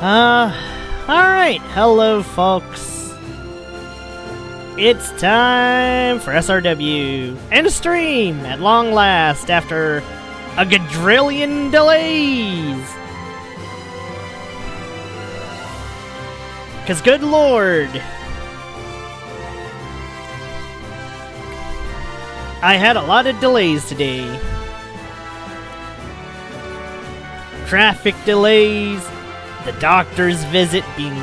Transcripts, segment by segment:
Alright, hello folks. It's time for SRW and a stream at long last after a quadrillion delays. Cause good lord, I had a lot of delays today. Traffic delays, the doctor's visit being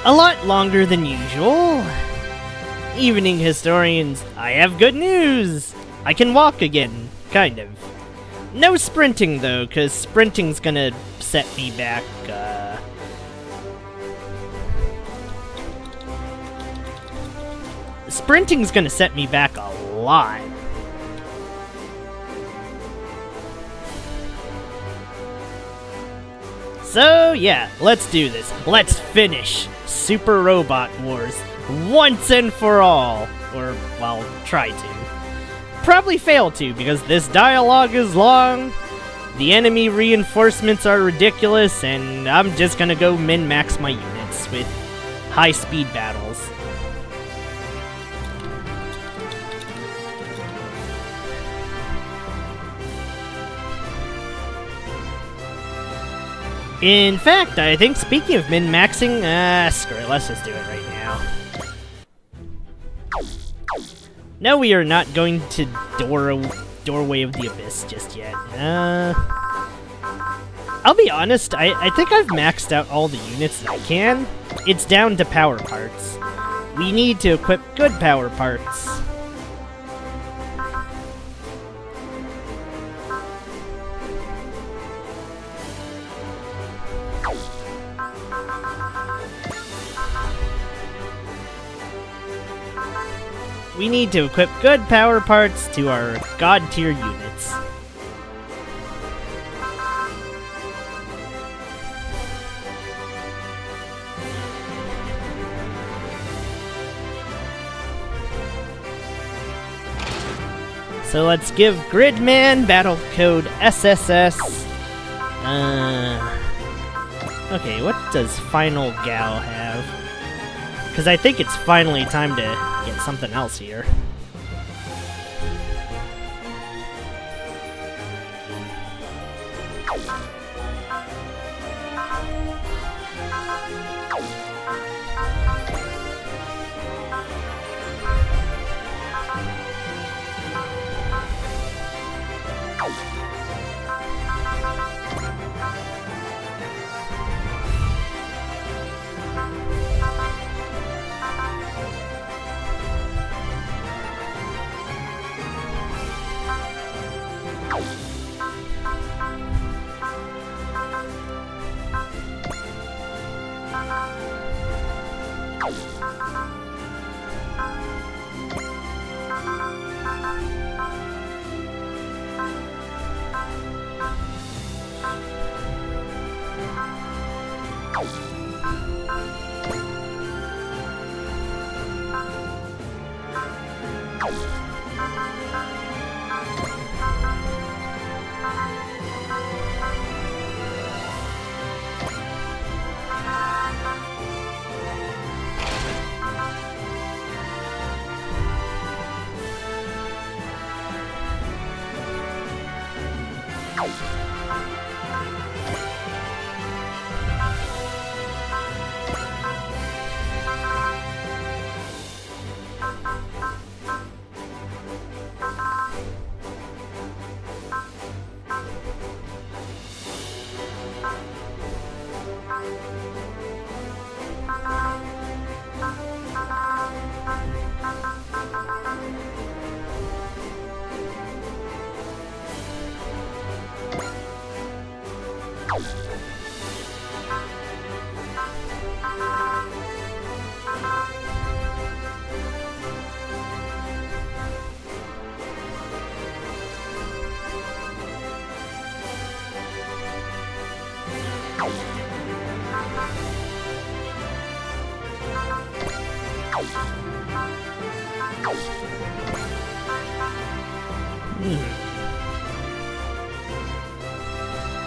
a lot longer than usual. Evening historians, I have good news! I can walk again, kind of. No sprinting though, cause sprinting's gonna set me back, Sprinting's gonna set me back a lot. So yeah, let's do this. Let's finish Super Robot Wars once and for all. Or, well, try to. Probably fail to, because this dialogue is long, the enemy reinforcements are ridiculous, and I'm just gonna go min-max my units with high-speed battles. In fact, I think speaking of min-maxing, screw it, let's just do it right now. No, we are not going to Doorway of the Abyss just yet. I'll be honest, I think I've maxed out all the units that I can. It's down to power parts. We need to equip good power parts. We need to equip good power parts to our god tier units. So let's give Gridman battle code SSS. Okay, what does Final Gal have? Because I think it's finally time to get something else here.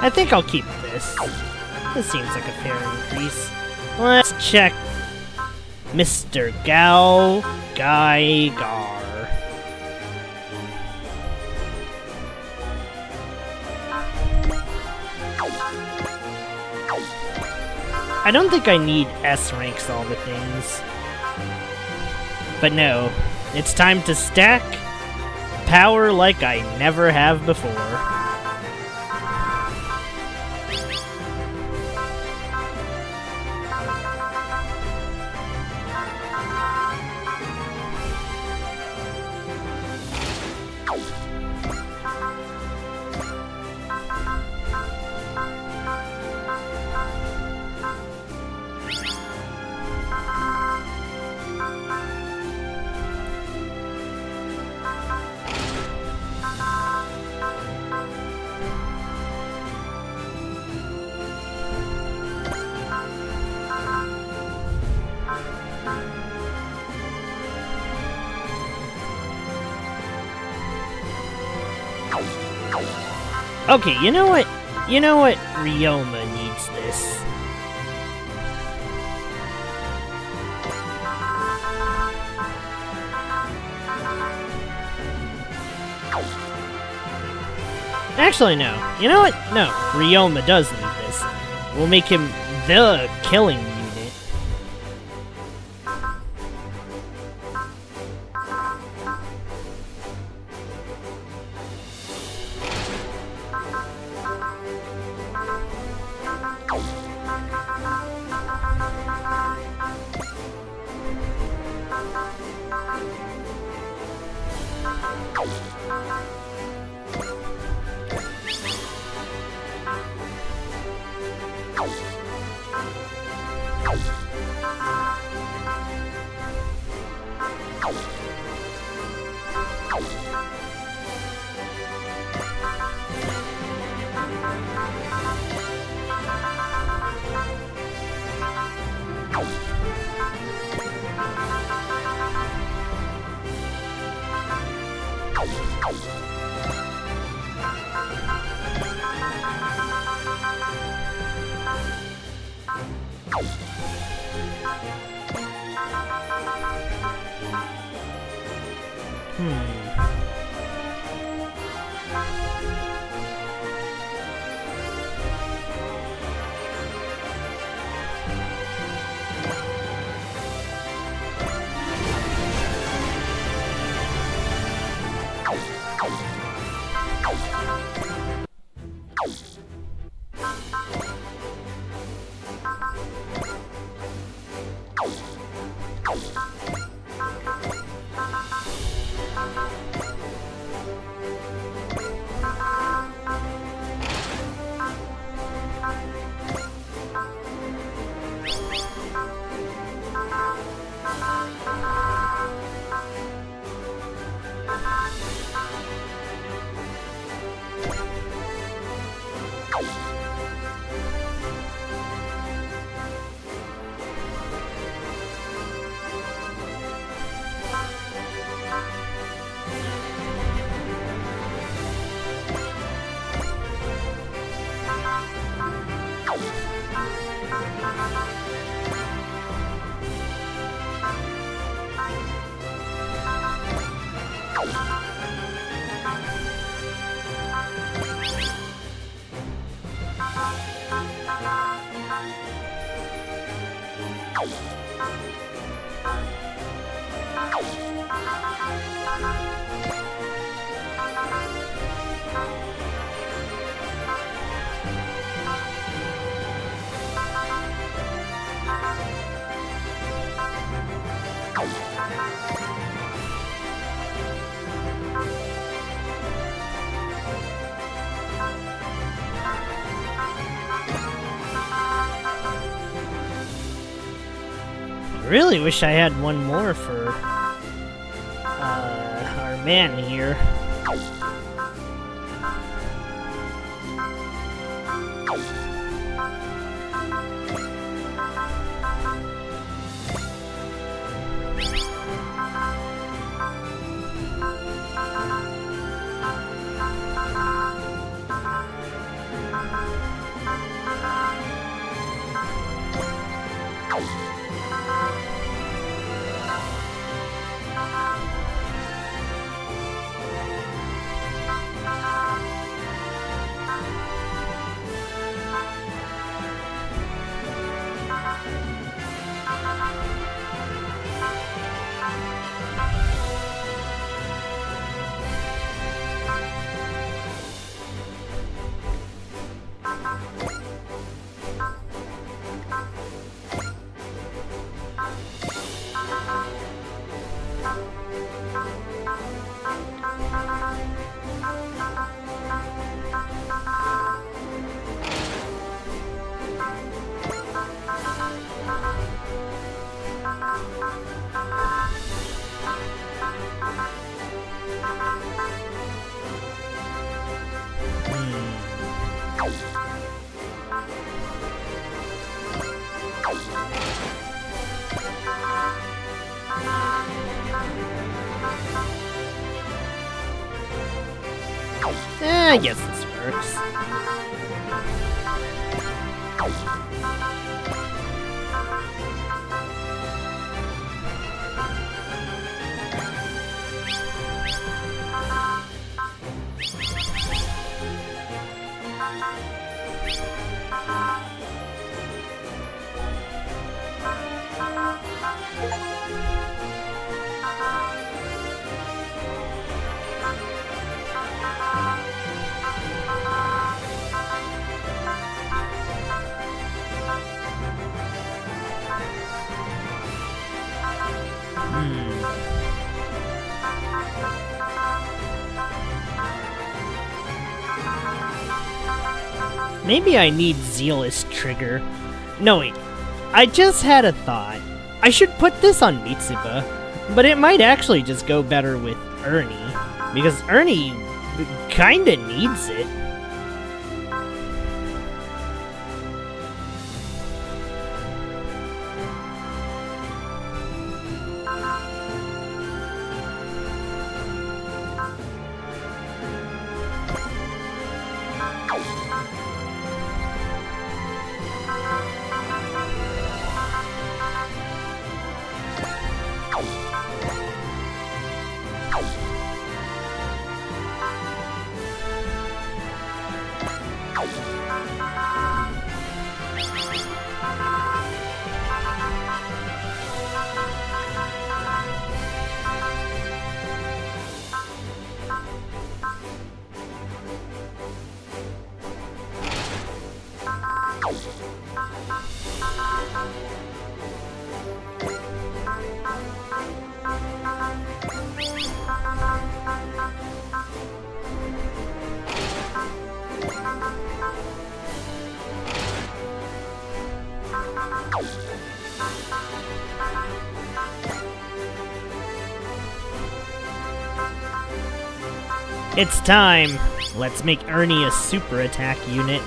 I think I'll keep this. This seems like a fair increase. Let's check Mr. Gao Gaigar. I don't think I need S ranks all the things. But no, it's time to stack power like I never have before. Okay, you know what? You know what? Ryoma needs this. Actually, no. You know what? No, Ryoma does need this. We'll make him the killing unit. Really wish I had one more for our man here. I guess this works. Maybe I need Zealous Trigger. No wait, I just had a thought. I should put this on Mitsuba, but it might actually just go better with Ernie, because Ernie kinda needs it. It's time! Let's make Ernie a super attack unit.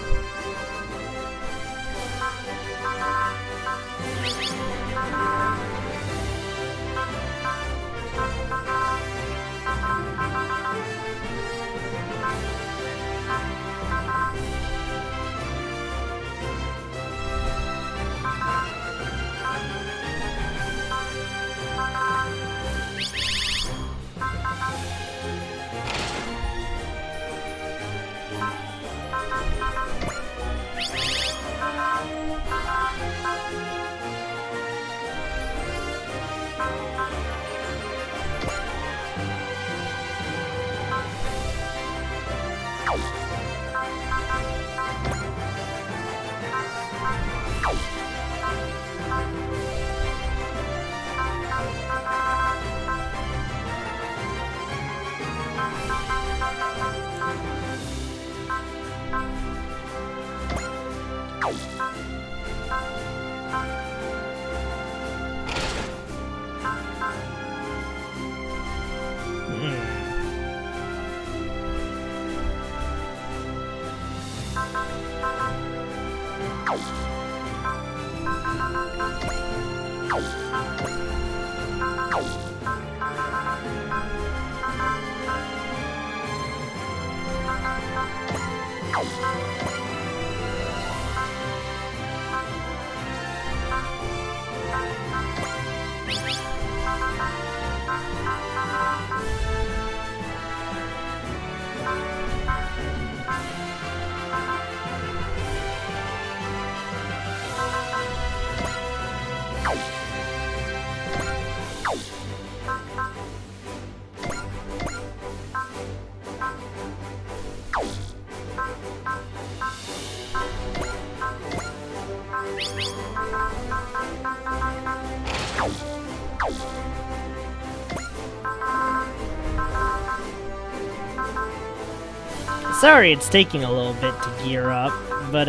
Sorry it's taking a little bit to gear up, but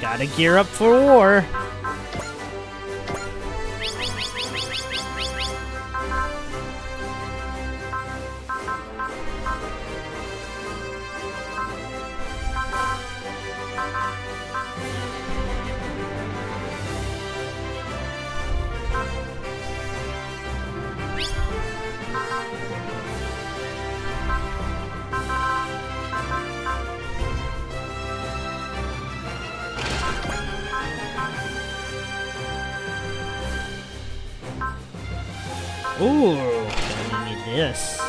gotta gear up for war. Ooh, gonna need this.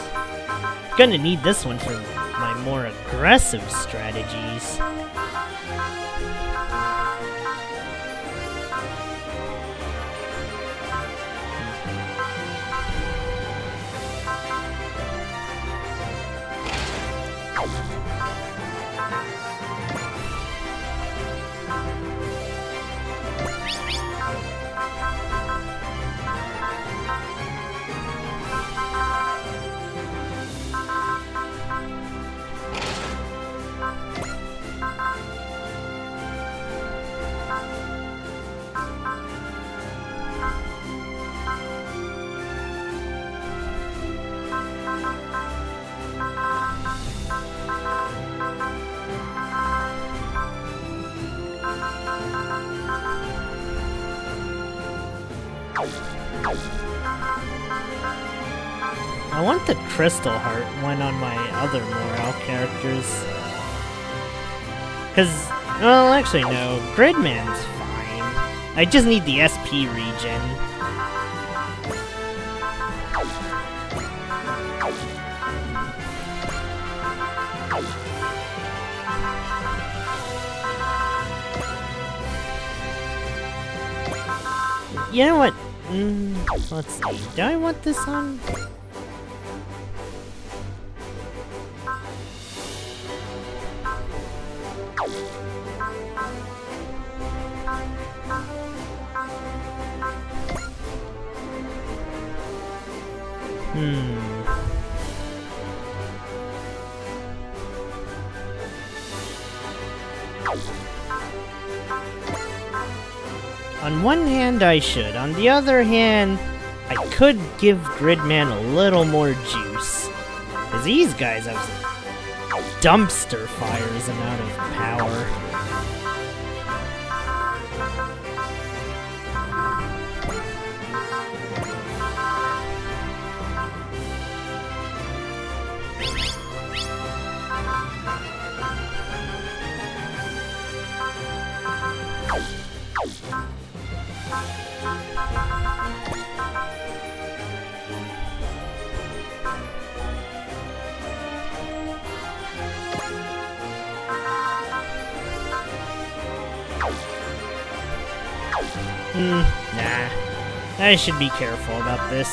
Gonna need this one for my more aggressive strategies. I want the Crystal Heart one on my other morale characters. Cause, well, actually no, Gridman's fine. I just need the SP regen. You know what? Let's see. Do I want this on? On one hand, I should. On the other hand, I could give Gridman a little more juice. Because these guys have some dumpster fires amount of power. Nah. I should be careful about this.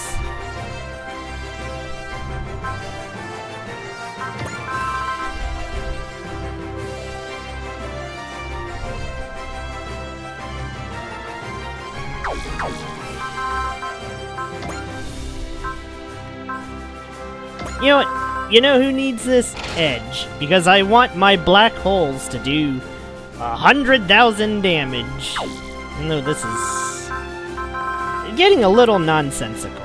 You know what? You know who needs this? Edge. Because I want my black holes to do 100,000 damage. Even though this is getting a little nonsensical.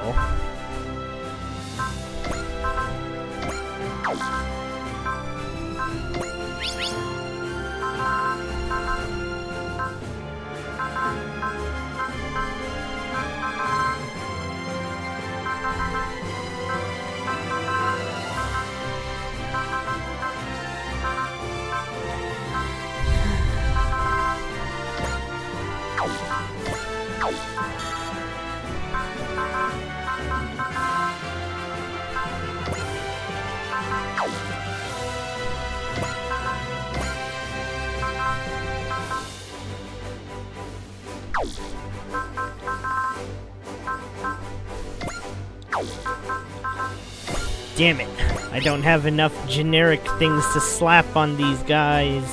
Damn it, I don't have enough generic things to slap on these guys.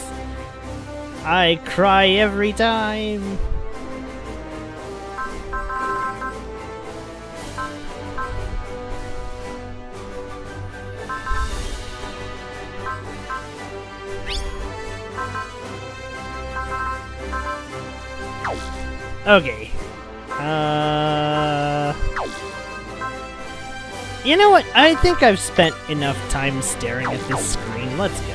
I cry every time. Okay. You know what? I think I've spent enough time staring at this screen. Let's go.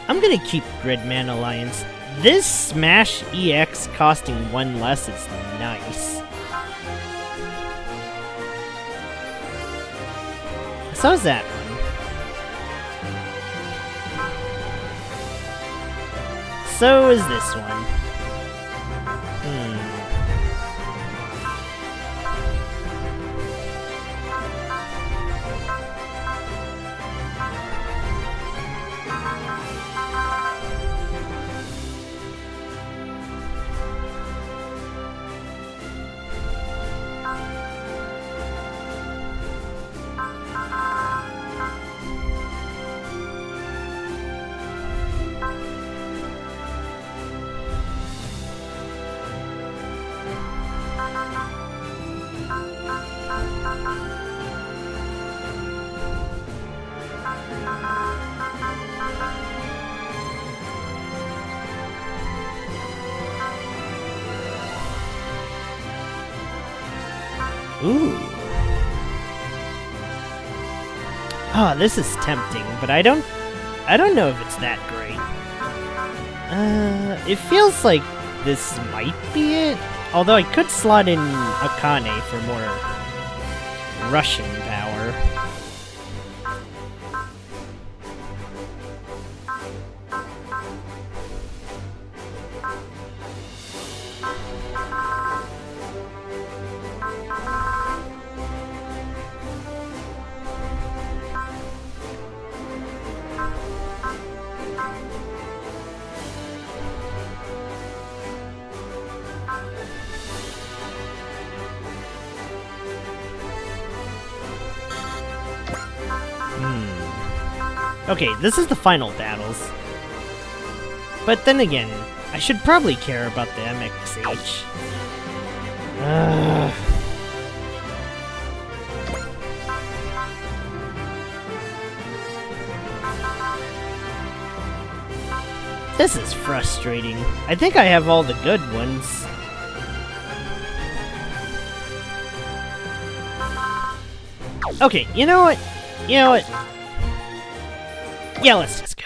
I'm gonna keep Gridman Alliance This Smash EX costing 1 less is nice. So is that one. So is this one. Ooh. Oh, this is tempting, but I don't know if it's that great. It feels like this might be it. Although I could slot in Akane for more Russian power. Okay, this is the final battles. But then again, I should probably care about the MXH. This is frustrating. I think I have all the good ones. Okay, you know what? Yeah, let's just go.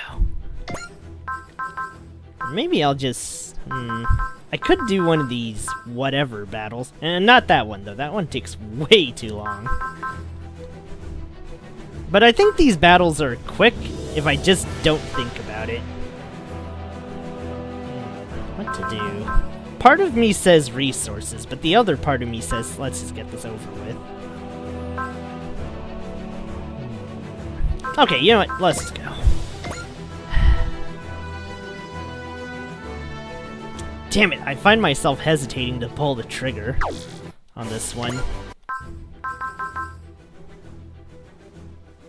Maybe I'll just... I could do one of these whatever battles. And not that one, though. That one takes way too long. But I think these battles are quick if I just don't think about it. What to do? Part of me says resources, but the other part of me says, let's just get this over with. Okay, you know what? Let's just go. Damn it, I find myself hesitating to pull the trigger on this one.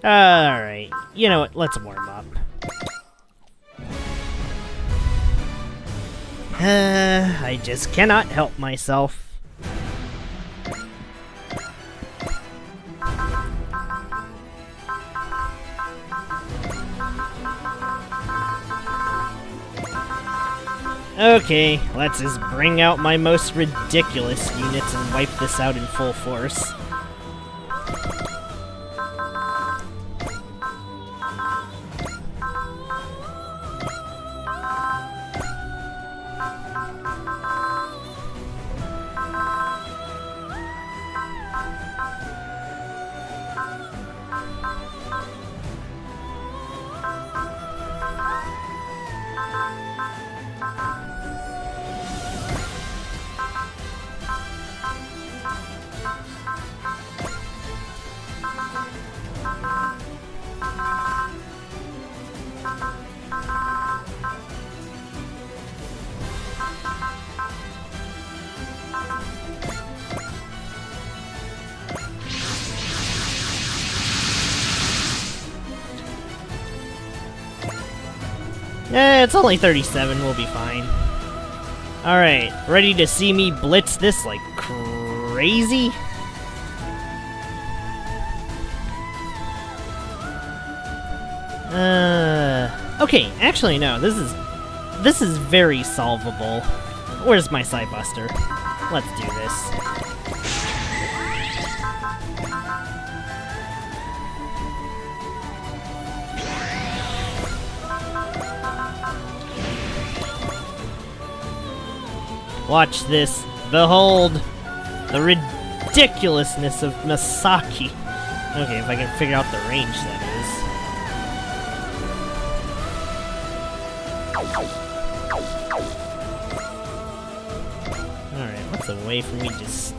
Alright, you know what? Let's warm up. I just cannot help myself. Okay, let's just bring out my most ridiculous units and wipe this out in full force. It's only 37, we'll be fine. Alright, ready to see me blitz this like crazy? Okay, actually no, this is very solvable. Where's my side buster? Let's do this. Watch this. Behold the ridiculousness of Masaki. Okay, if I can figure out the range, that is. Alright, what's a way for me to just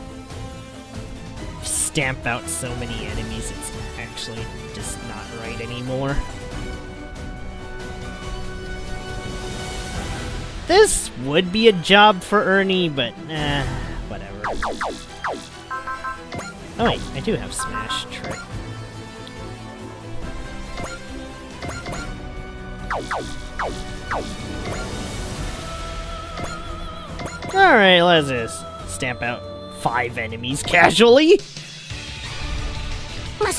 stamp out so many enemies? It's actually just not right anymore. This would be a job for Ernie, but whatever. Oh wait, I do have Smash Trick. Alright, let's just stamp out 5 enemies casually. We're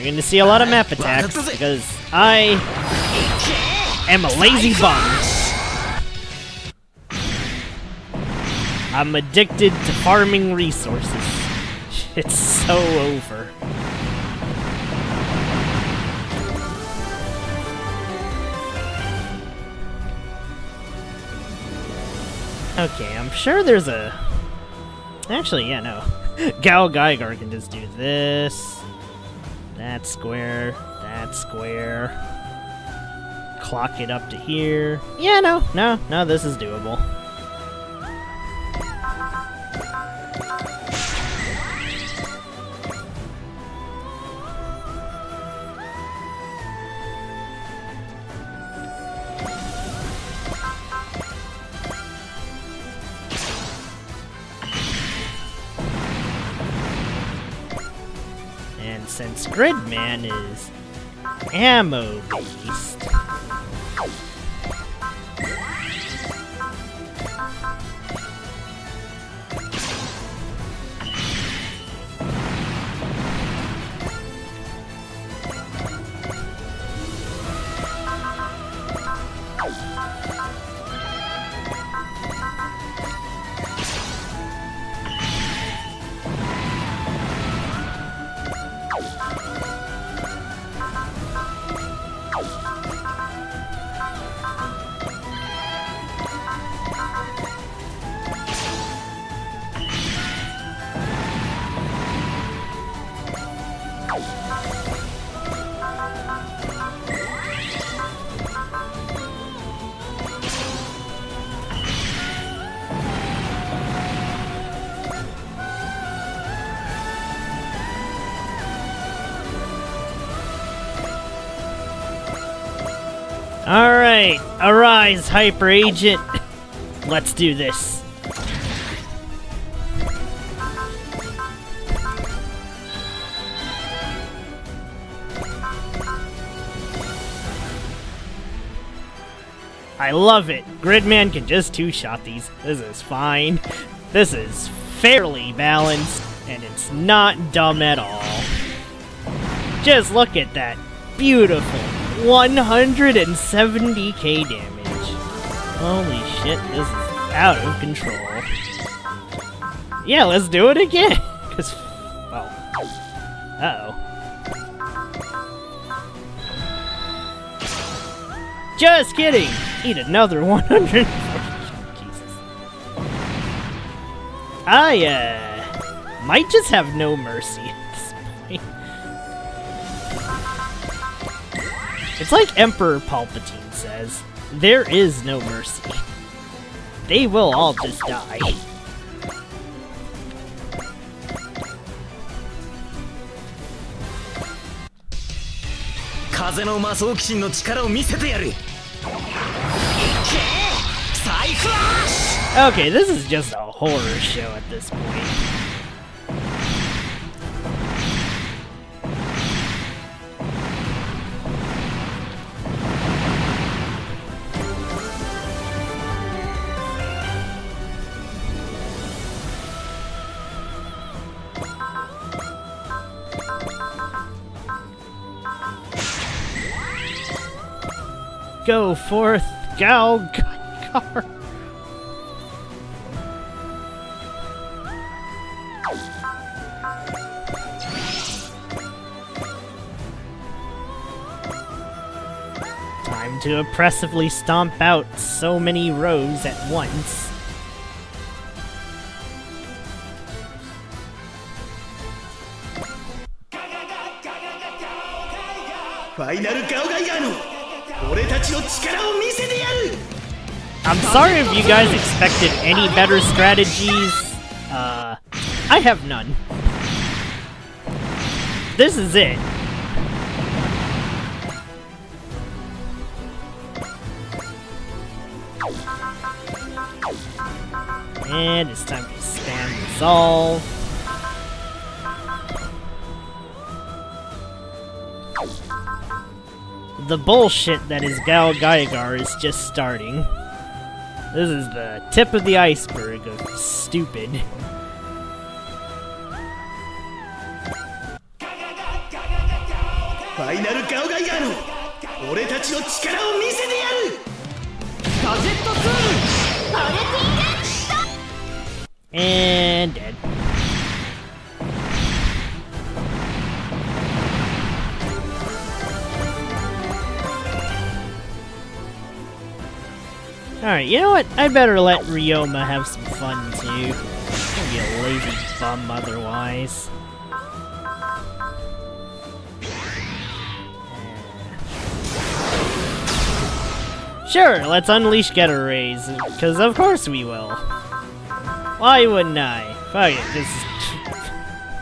gonna see a lot of map attacks because I am a lazy bum. I'm addicted to farming resources. It's so over. Okay, I'm sure there's a... Actually, yeah, no. Gao Geiger can just do this. That square. That square. Clock it up to here. Yeah, no, this is doable. And since Gridman is ammo-based, alright, arise, Hyper Agent. Let's do this. I love it. Gridman can just two-shot these. This is fine. This is fairly balanced, and it's not dumb at all. Just look at that. Beautiful. 170k damage. Holy shit, this is out of control. Yeah, let's do it again. Cause, well, uh-oh. Just kidding. Eat another 140. Jesus. I might just have no mercy at this point. It's like Emperor Palpatine says, there is no mercy. They will all just die. Okay, this is just a horror show at this point. Go forth, Gao Geiger. Time to oppressively stomp out so many rows at once. I'm sorry if you guys expected any better strategies. I have none. This is it. And it's time to spam resolve. The bullshit that is Gal Gaigar is just starting. This is the tip of the iceberg of stupid. And dead. Alright, you know what? I'd better let Ryoma have some fun too. He'll be a lazy bum otherwise. Sure, let's unleash Getter Rays, because of course we will. Why wouldn't I? Fuck it, just...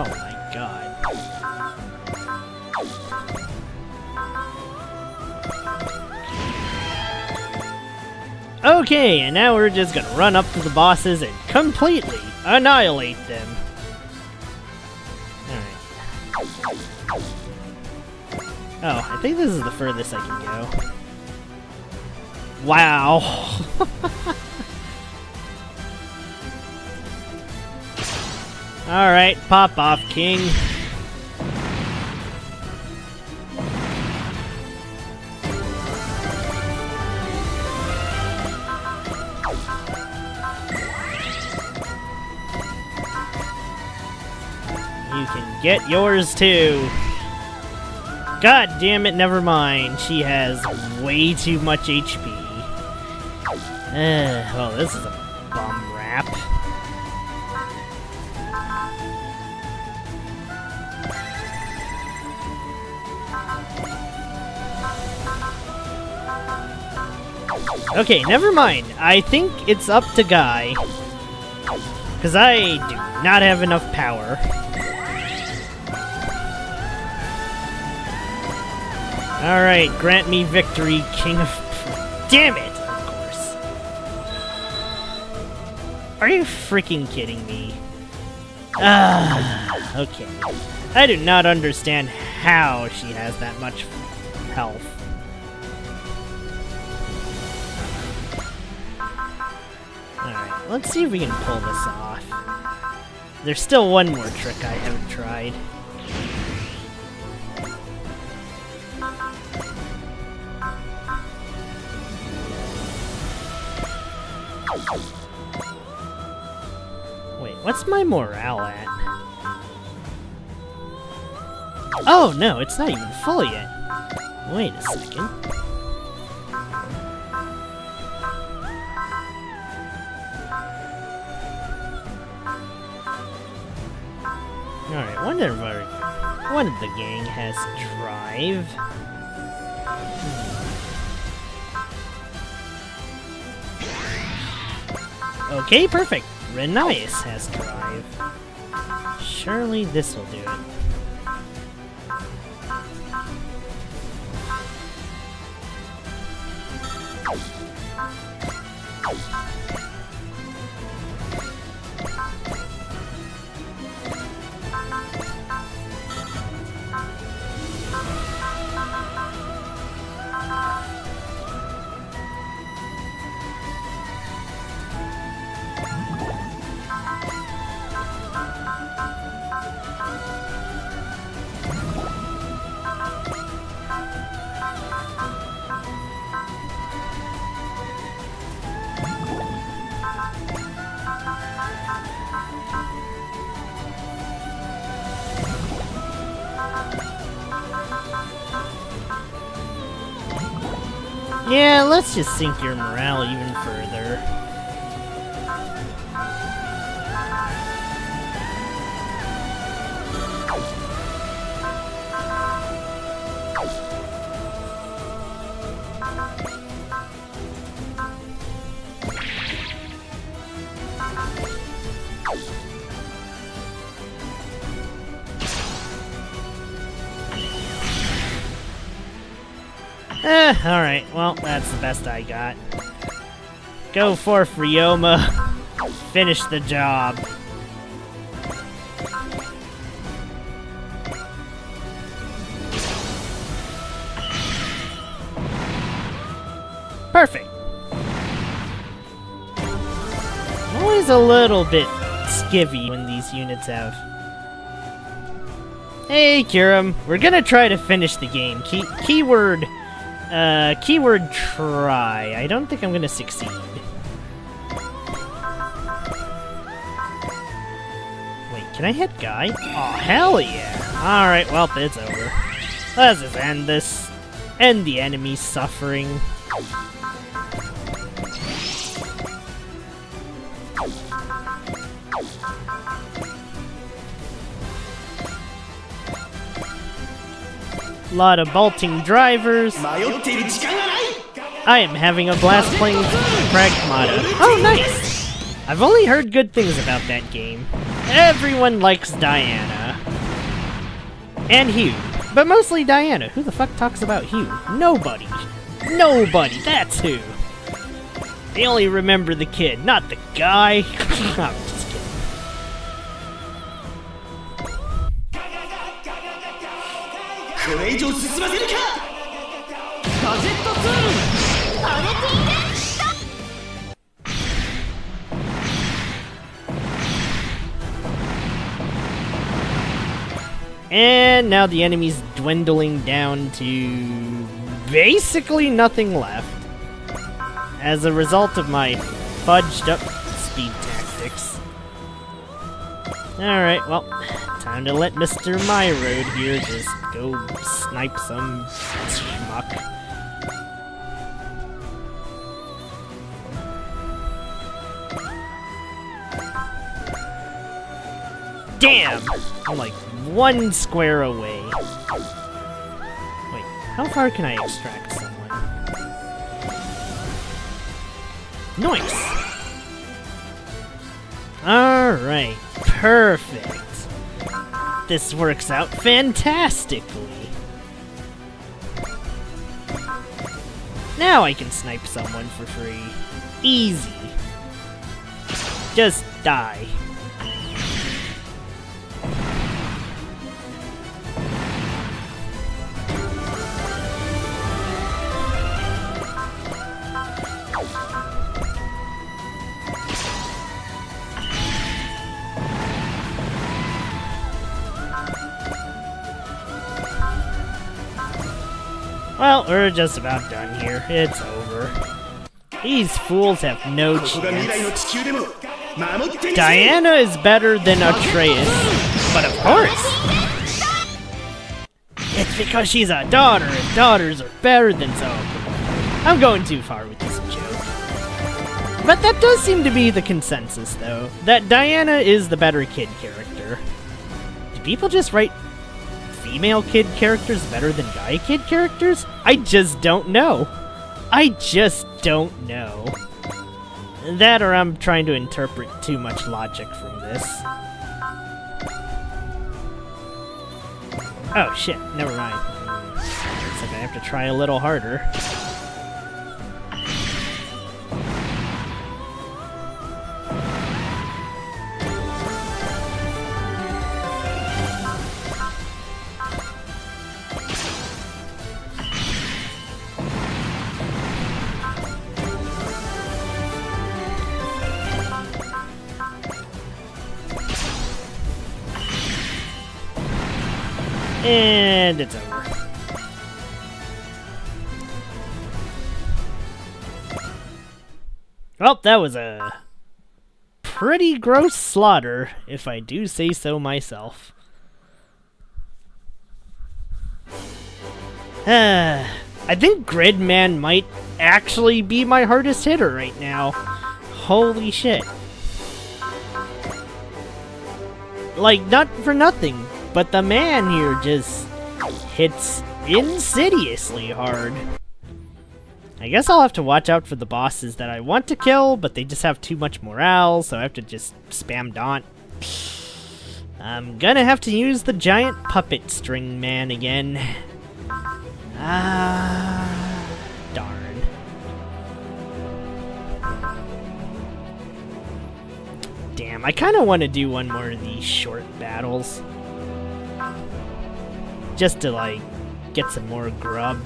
Oh my god. Okay, and now we're just gonna run up to the bosses and completely annihilate them. Alright. Oh, I think this is the furthest I can go. Wow. Alright, pop off, King. You can get yours too. God damn it, never mind. She has way too much HP. Well, this is a bum rap. Okay, never mind. I think it's up to Guy. Because I do not have enough power. Alright, grant me victory, King of... Damn it! Of course. Are you freaking kidding me? Okay. I do not understand how she has that much health. Alright, let's see if we can pull this off. There's still one more trick I haven't tried. Wait, what's my morale at? Oh no, it's not even full yet. Wait a second. Alright, one of the gang has drive. Okay, perfect. Renias has drive. Surely this will do it. Yeah, let's just sink your morale even further. Alright, well, that's the best I got. Go forth, Ryoma. Finish the job. Perfect. I'm always a little bit skivvy when these units have... Hey, Kirim. We're gonna try to finish the game. Keyword try. I don't think I'm gonna succeed. Wait, can I hit Guy? Oh, hell yeah. Alright, well, it's over. Let's just end this. End the enemy's suffering. Lot of bolting drivers. I am having a blast playing Pragmata. Oh, nice! I've only heard good things about that game. Everyone likes Diana. And Hugh. But mostly Diana. Who the fuck talks about Hugh? Nobody. Nobody, that's who. They only remember the kid, not the guy. I'm just kidding. And now the enemy's dwindling down to basically nothing left as a result of my fudged up speed tactics. Alright, well, time to let Mr. My Road here just go snipe some schmuck. Damn! I'm like one square away. Wait, how far can I extract someone? Nice! Alright, perfect. This works out fantastically. Now I can snipe someone for free. Easy. Just die. Well, we're just about done here. It's over. These fools have no chance. Diana is better than Atreus, but of course. It's because she's a daughter, and daughters are better than so. I'm going too far with this joke. But that does seem to be the consensus, though, that Diana is the better kid character. Do people just write female kid characters better than guy kid characters? I just don't know. I just don't know. That or I'm trying to interpret too much logic from this. Oh shit, never mind. Looks like I have to try a little harder. And it's over. Well, that was a pretty gross slaughter, if I do say so myself. I think Gridman might actually be my hardest hitter right now. Holy shit. Like, not for nothing, but the man here just hits insidiously hard. I guess I'll have to watch out for the bosses that I want to kill, but they just have too much morale, so I have to just spam daunt. I'm gonna have to use the giant puppet string man again. Darn. Damn, I kinda wanna do one more of these short battles. Just to, like, get some more grub.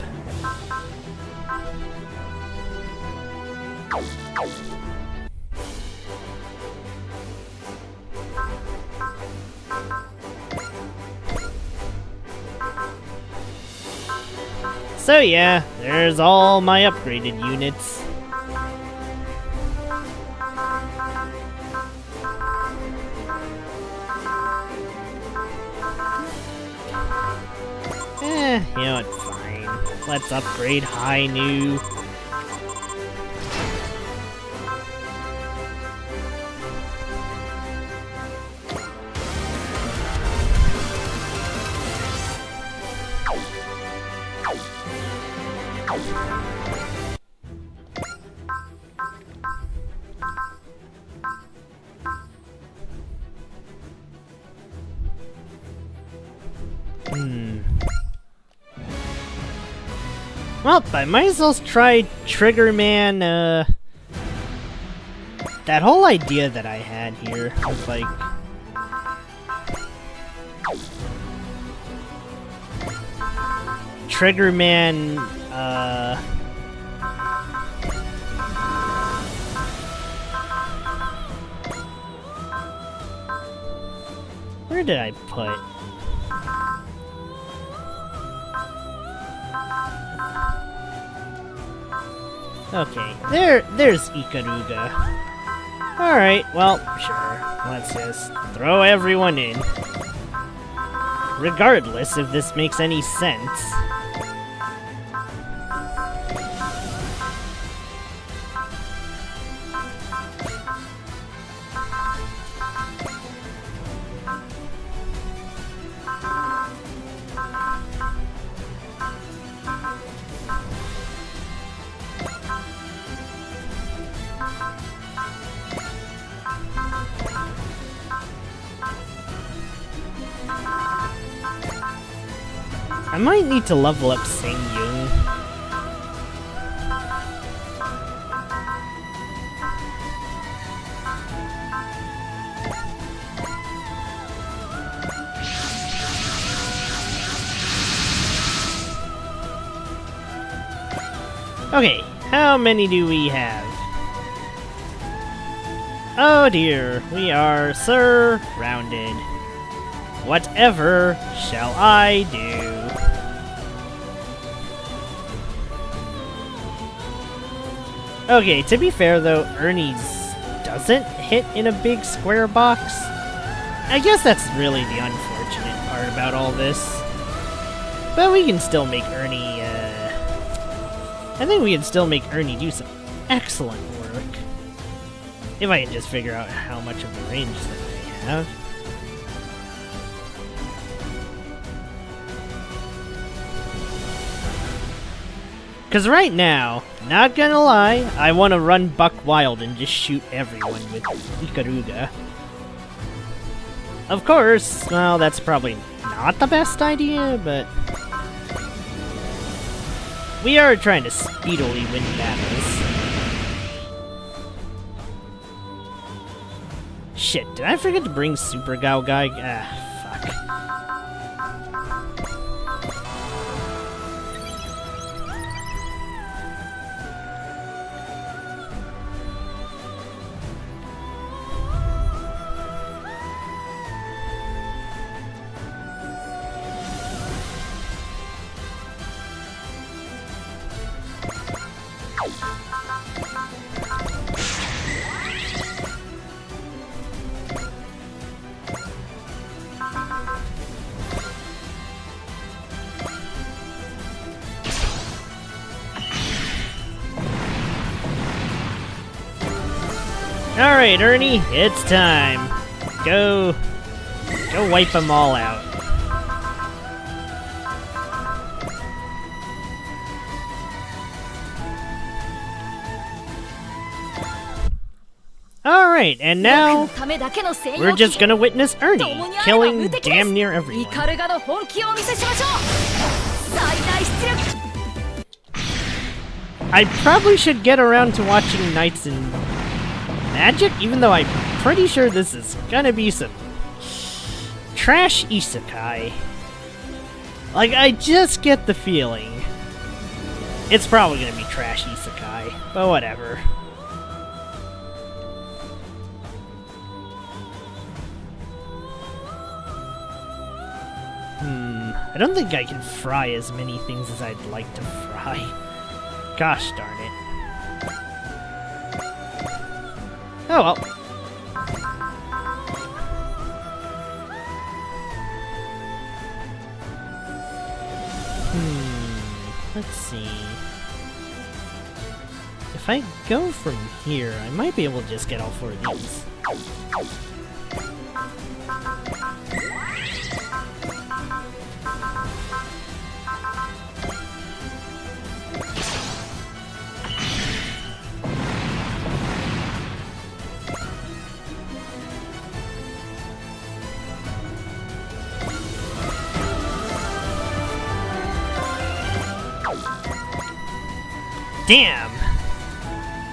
So yeah, there's all my upgraded units. You know what, fine. Let's upgrade Hainu. Well, I might as well try Trigger Man, that whole idea that I had here of, like... Trigger Man, where did I put? Okay, there's Ikaruga. Alright, well, sure. Let's just throw everyone in. Regardless if this makes any sense. I might need to level up Sang-Yung. Okay, how many do we have? Oh dear, we are surrounded. Whatever shall I do? Okay, to be fair though, Ernie's doesn't hit in a big square box. I guess that's really the unfortunate part about all this. But we can still make Ernie, I think we can still make Ernie do some excellent work. If I can just figure out how much of the range that I have. Because right now, not gonna lie, I want to run buck wild and just shoot everyone with Ikaruga. Of course, well, that's probably not the best idea, but... we are trying to speedily win battles. Shit, did I forget to bring Super Gao Guy? Ah, fuck. Alright, Ernie, it's time. Go wipe them all out. Alright, and now we're just gonna witness Ernie killing damn near everyone. I probably should get around to watching Knights in Magic, even though I'm pretty sure this is gonna be some trash isekai. Like, I just get the feeling it's probably gonna be trash isekai, but whatever. I don't think I can fry as many things as I'd like to fry. Gosh darn it. Oh well. Let's see. If I go from here, I might be able to just get all 4 of these. Damn!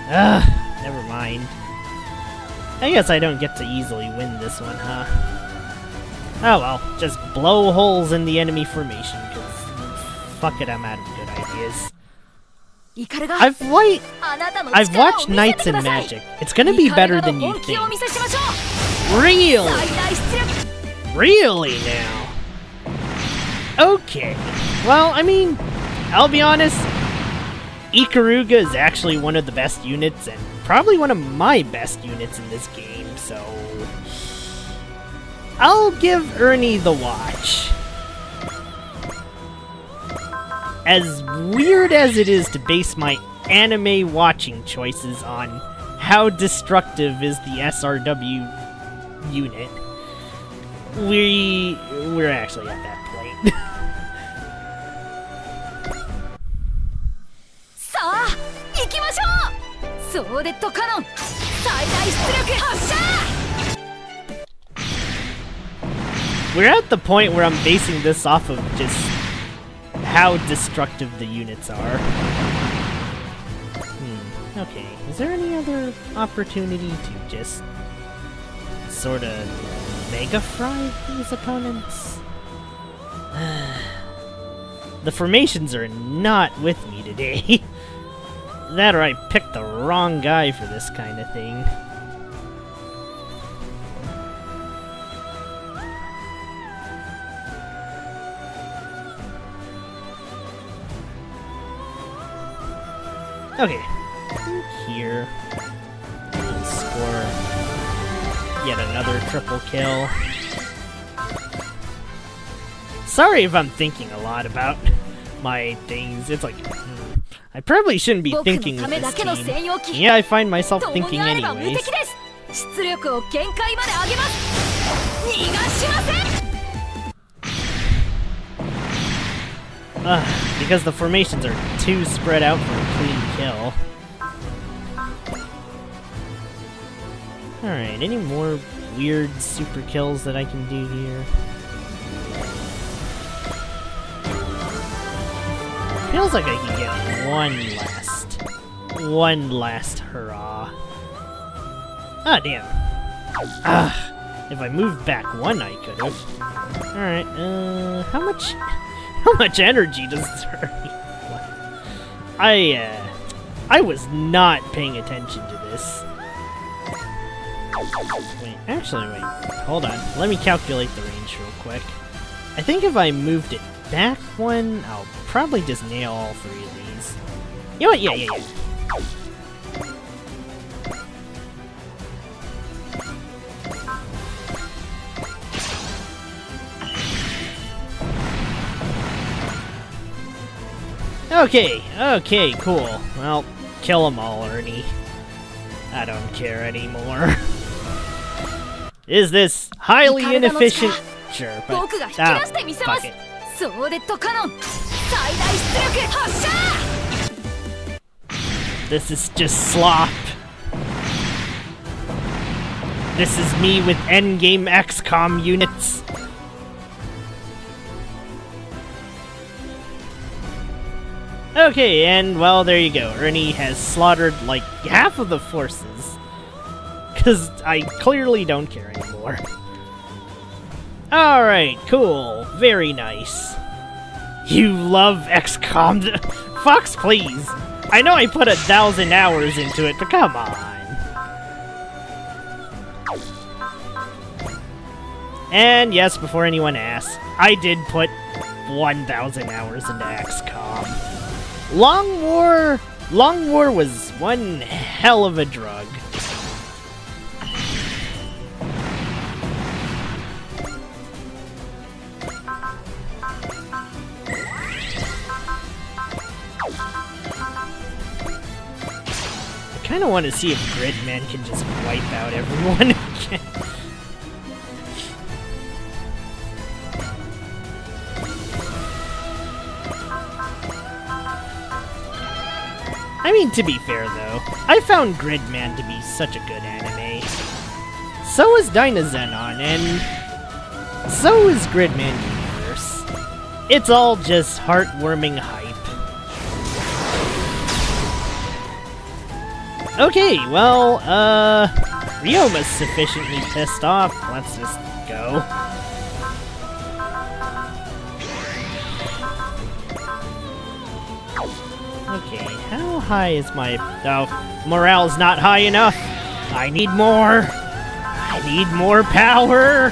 Ugh, never mind. I guess I don't get to easily win this one, huh? Oh well, just blow holes in the enemy formation, cause fuck it, I'm out of good ideas. I've watched Knights in Magic. It's gonna be better than you think. Really? Really now? Okay. Well, I mean, I'll be honest, Ikaruga is actually one of the best units, and probably one of my best units in this game, so I'll give Ernie the watch. As weird as it is to base my anime watching choices on how destructive is the SRW unit, we're actually at that point. We're at the point where I'm basing this off of just how destructive the units are. Okay, is there any other opportunity to just sort of mega fry these opponents? The formations are not with me today. That or I picked the wrong guy for this kind of thing. Okay, here, score yet another triple kill. Sorry if I'm thinking a lot about my things. It's like, I probably shouldn't be thinking with this team. Yeah, I find myself thinking anyways. Because the formations are too spread out for a clean kill. Alright, any more weird super kills that I can do here? Feels like I can get one last hurrah. Ah, damn. If I moved back one, I could've. Alright, how much energy does this hurt me? I was not paying attention to this. Wait, hold on. Let me calculate the range real quick. I think if I moved it back one, I'll probably just nail all 3 of these. You know what? Yeah. Okay, cool. Well, kill them all, Ernie. I don't care anymore. Is this highly inefficient? Sure, but fuck it. This is just slop. This is me with endgame XCOM units. Okay, and well, there you go. Ernie has slaughtered like half of the forces. Because I clearly don't care anymore. Alright, cool. Very nice. You love XCOM. Fox, please. I know I put 1,000 hours into it, but come on. And yes, before anyone asks, I did put 1,000 hours into XCOM. Long War was one hell of a drug. I kinda want to see if Gridman can just wipe out everyone again. I mean, to be fair though, I found Gridman to be such a good anime. So is Dynazenon, and so is Gridman Universe. It's all just heartwarming hype. Okay, well, Ryoma's sufficiently pissed off. Let's just go. Okay, how high is my... Oh, morale's not high enough. I need more. I need more power.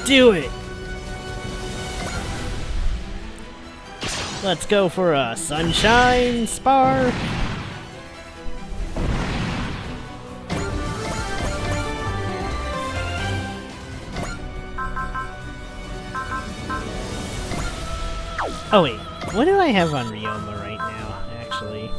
Do it. Let's go for a sunshine spark. Oh wait, what do I have on Ryoma right now, actually?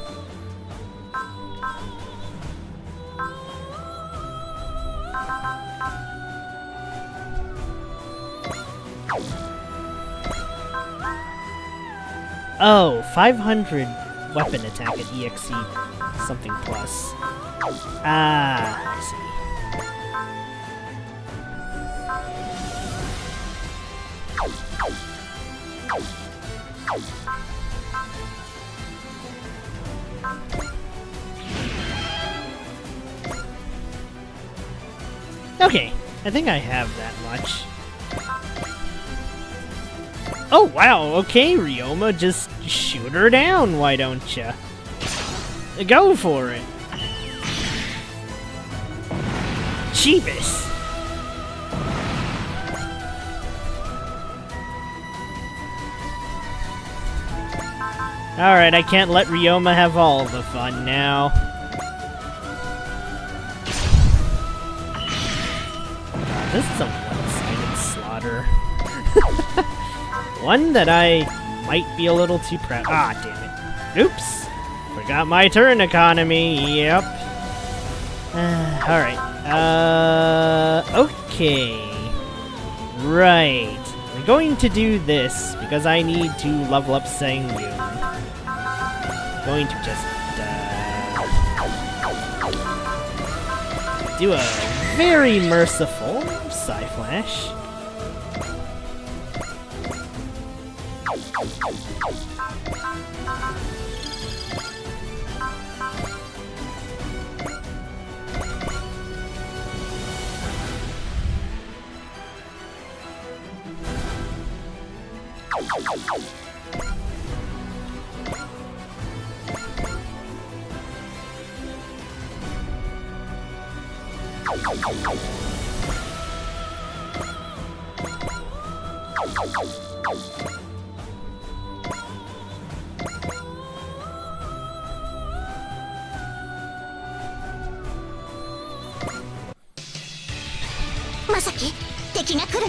Oh, 500 weapon attack at EXE something plus. Ah, I see. Okay, I think I have that much. Oh wow, okay Ryoma, just shoot her down, why don't ya? Go for it. Jeebus. Alright, I can't let Ryoma have all the fun now. This is a one-sided slaughter. One that I might be a little too proud. Ah, damn it. Oops. Forgot my turn economy. Yep. Alright. Okay. Right. We're going to do this because I need to level up Sangoon. Going to just, do a very merciful Psy-Flash.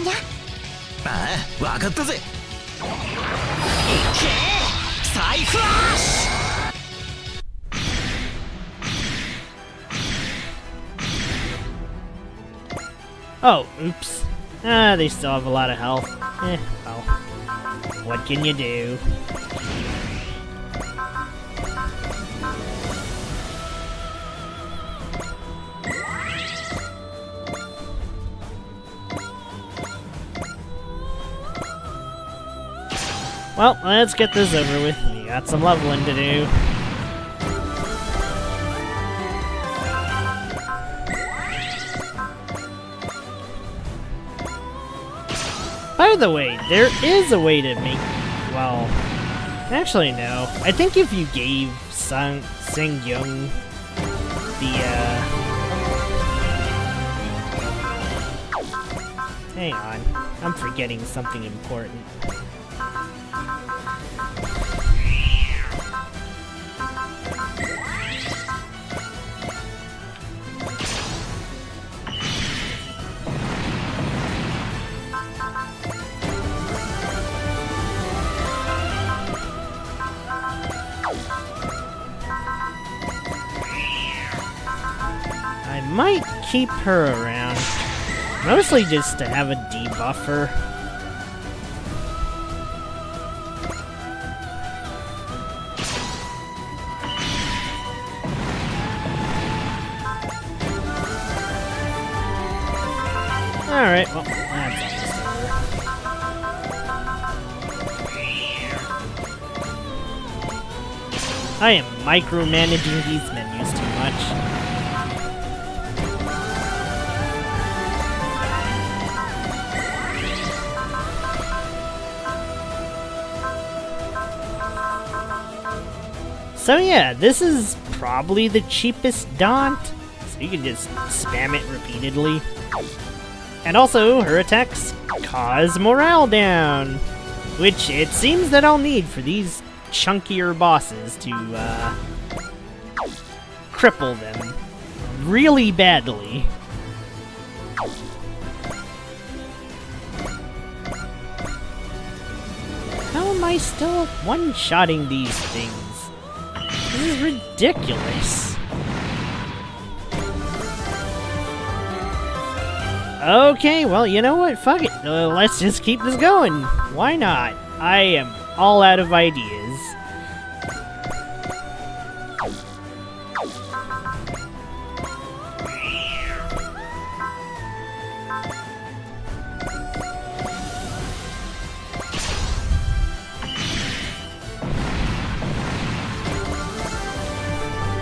にゃ。ああ、わかったぜ。いけサイフラッシュ。 Oh, oops. Ah, they still have a lot of health. Well, what can you do? Well, let's get this over with. We got some leveling to do. By the way, there is a way to make... Well... Actually, no. I think if you gave Sang-young the, Hang on. I'm forgetting something important. I might keep her around, mostly just to have a debuffer. Alright, well, that's almost over. I am micromanaging these menus too much. So yeah, this is probably the cheapest daunt, so you can just spam it repeatedly. And also, her attacks cause morale down, which it seems that I'll need for these chunkier bosses to cripple them really badly. How am I still one-shotting these things? This is ridiculous. Okay, well, you know what? Fuck it. Let's just keep this going. Why not? I am all out of ideas.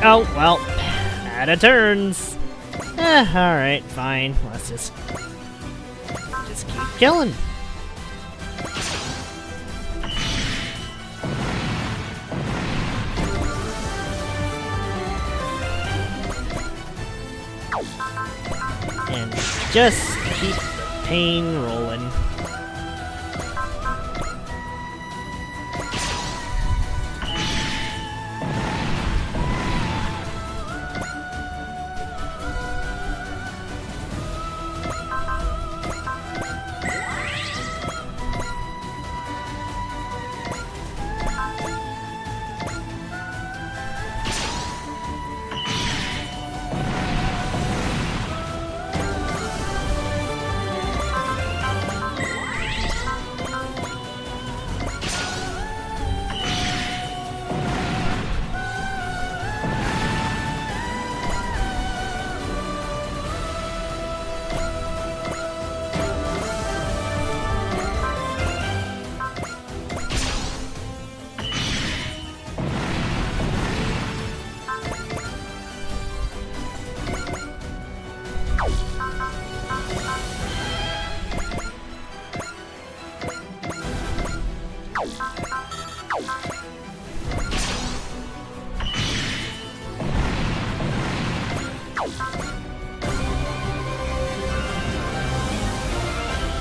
Oh, well, out of turns. Alright, fine. Let's just keep killing. And just keep the pain rolling.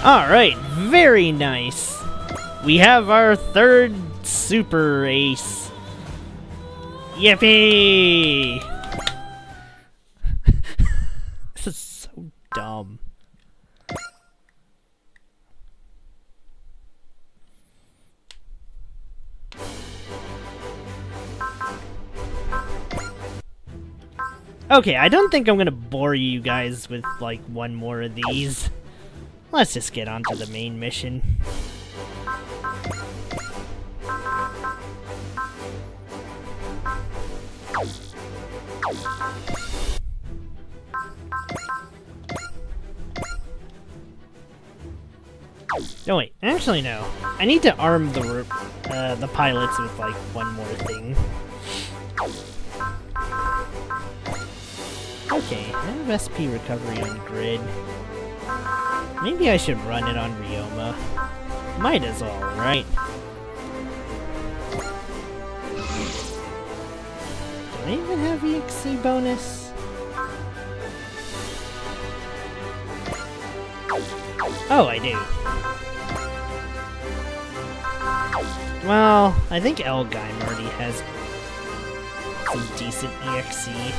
Alright, very nice. We have our third super ace. Yippee! This is so dumb. Okay, I don't think I'm gonna bore you guys with, like, one more of these. Let's just get on to the main mission. Oh wait, actually no. I need to arm the pilots with, like, one more thing. Okay, I have SP recovery on grid. Maybe I should run it on Ryoma. Might as well, right? Do I even have EXE bonus? Oh, I do. Well, I think Elgheim already has some decent EXE.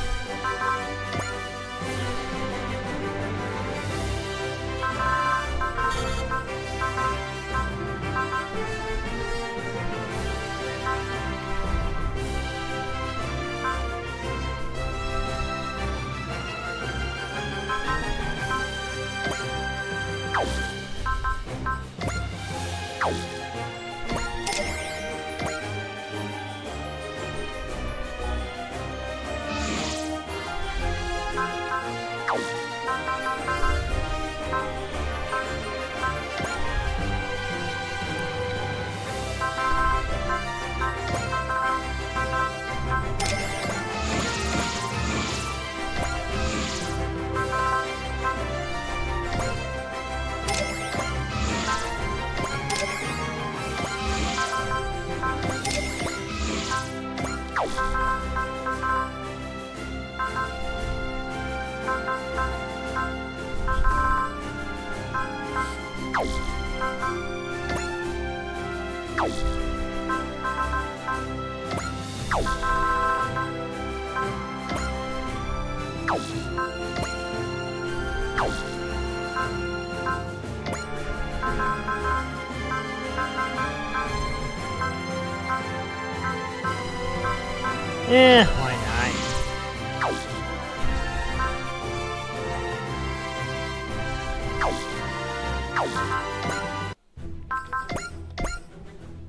Why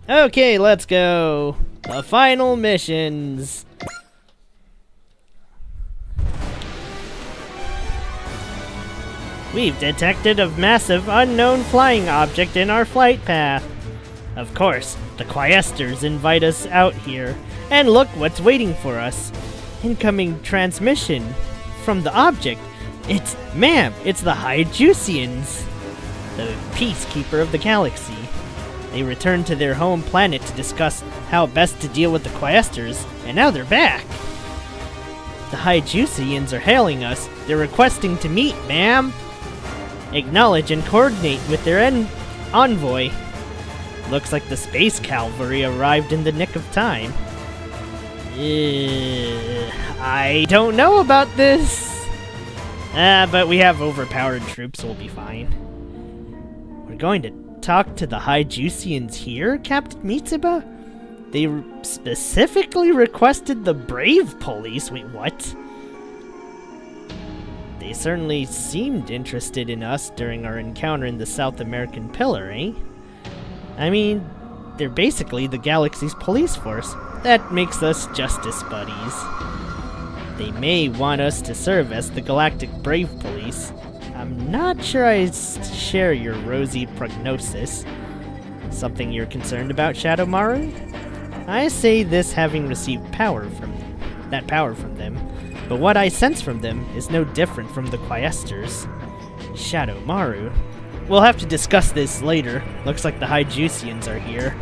not? Okay, let's go. The final missions. We've detected a massive unknown flying object in our flight path. Of course, the quaestors invite us out here. And look what's waiting for us. Incoming transmission from the object. It's the Hyjusians, the peacekeeper of the galaxy. They returned to their home planet to discuss how best to deal with the quaestors, and now they're back. The Hyjusians are hailing us. They're requesting to meet, ma'am. Acknowledge and coordinate with their envoy. Looks like the space cavalry arrived in the nick of time. I don't know about this. But we have overpowered troops, we'll be fine. We're going to talk to the Hyjusians here, Captain Mitsuba? They specifically requested the Brave Police. Wait, what? They certainly seemed interested in us during our encounter in the South American Pillar, eh? I mean, they're basically the galaxy's police force. That makes us justice buddies. They may want us to serve as the Galactic Brave Police. I'm not sure I share your rosy prognosis. Something you're concerned about, Shadowmaru? I say this having received power from them, but what I sense from them is no different from the quaestors. Shadowmaru. We'll have to discuss this later. Looks like the Hyjusians are here.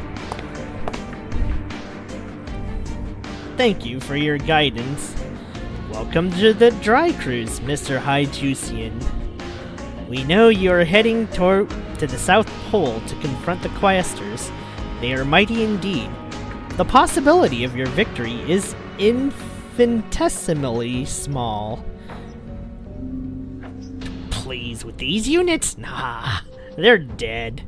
Thank you for your guidance. Welcome to the dry cruise, Mr. Hyjusian. We know you are heading to the South Pole to confront the quaestors. They are mighty indeed. The possibility of your victory is infinitesimally small. Please, with these units? Nah, they're dead.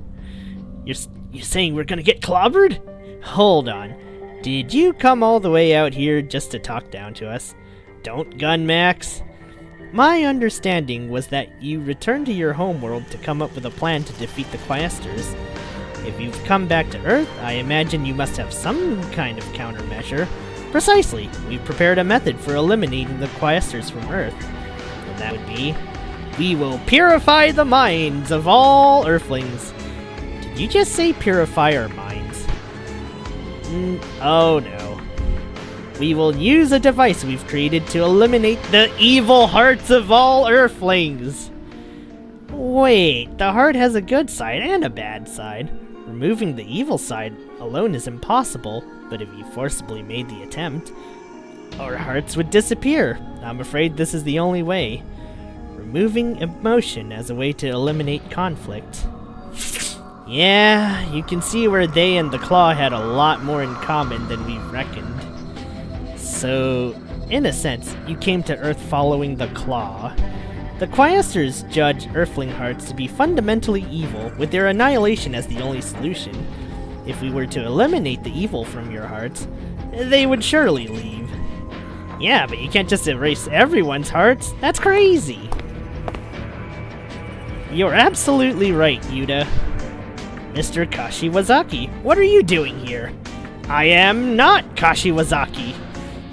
You're saying we're gonna get clobbered? Hold on. Did you come all the way out here just to talk down to us? Don't gun Max. My understanding was that you returned to your homeworld to come up with a plan to defeat the quaestors. If you've come back to Earth, I imagine you must have some kind of countermeasure. Precisely. We've prepared a method for eliminating the quaestors from Earth. And that would be, we will purify the minds of all Earthlings. Did you just say purify our minds? Oh no. We will use a device we've created to eliminate the evil hearts of all Earthlings. Wait, the heart has a good side and a bad side. Removing the evil side alone is impossible, but if you forcibly made the attempt, our hearts would disappear. I'm afraid this is the only way. Removing emotion as a way to eliminate conflict. Yeah, you can see where they and the Claw had a lot more in common than we reckoned. So, in a sense, you came to Earth following the Claw. The quaestors judge Earthling hearts to be fundamentally evil, with their annihilation as the only solution. If we were to eliminate the evil from your hearts, they would surely leave. Yeah, but you can't just erase everyone's hearts. That's crazy. You're absolutely right, Yuta. Mr. Kashiwazaki, what are you doing here? I am not Kashiwazaki.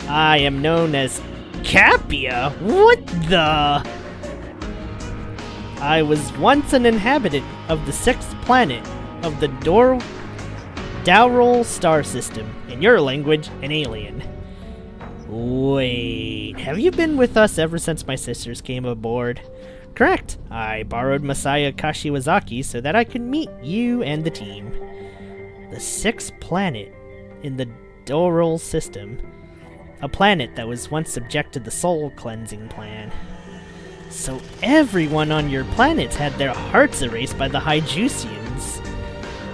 I am known as Capia. What the? I was once an inhabitant of the 6th planet of the Dowrol star system. In your language, an alien. Wait, have you been with us ever since my sisters came aboard? Correct. I borrowed Messiah Kashiwazaki so that I could meet you and the team. The 6th planet in the Dowrol system. A planet that was once subject to the soul cleansing plan. So everyone on your planets had their hearts erased by the Hyjusians.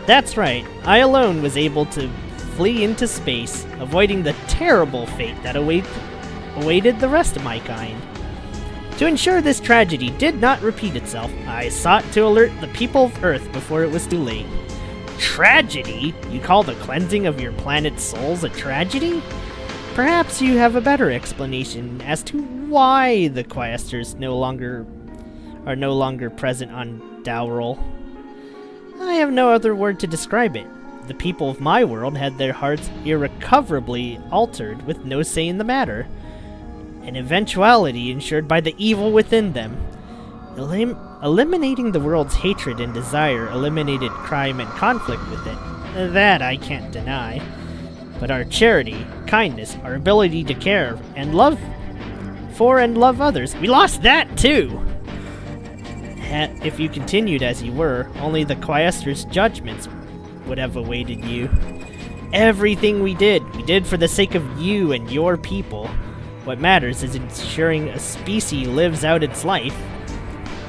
That's right, I alone was able to flee into space, avoiding the terrible fate that awaited the rest of my kind. To ensure this tragedy did not repeat itself, I sought to alert the people of Earth before it was too late. Tragedy? You call the cleansing of your planet's souls a tragedy? Perhaps you have a better explanation as to why the quaestors are no longer present on Dowrol. I have no other word to describe it. The people of my world had their hearts irrecoverably altered with no say in the matter. An eventuality ensured by the evil within them. Eliminating the world's hatred and desire eliminated crime and conflict with it. That I can't deny. But our charity, kindness, our ability to care and love for and love others, we lost that too! If you continued as you were, only the quaestors' judgments would have awaited you. Everything we did for the sake of you and your people. What matters is ensuring a species lives out its life.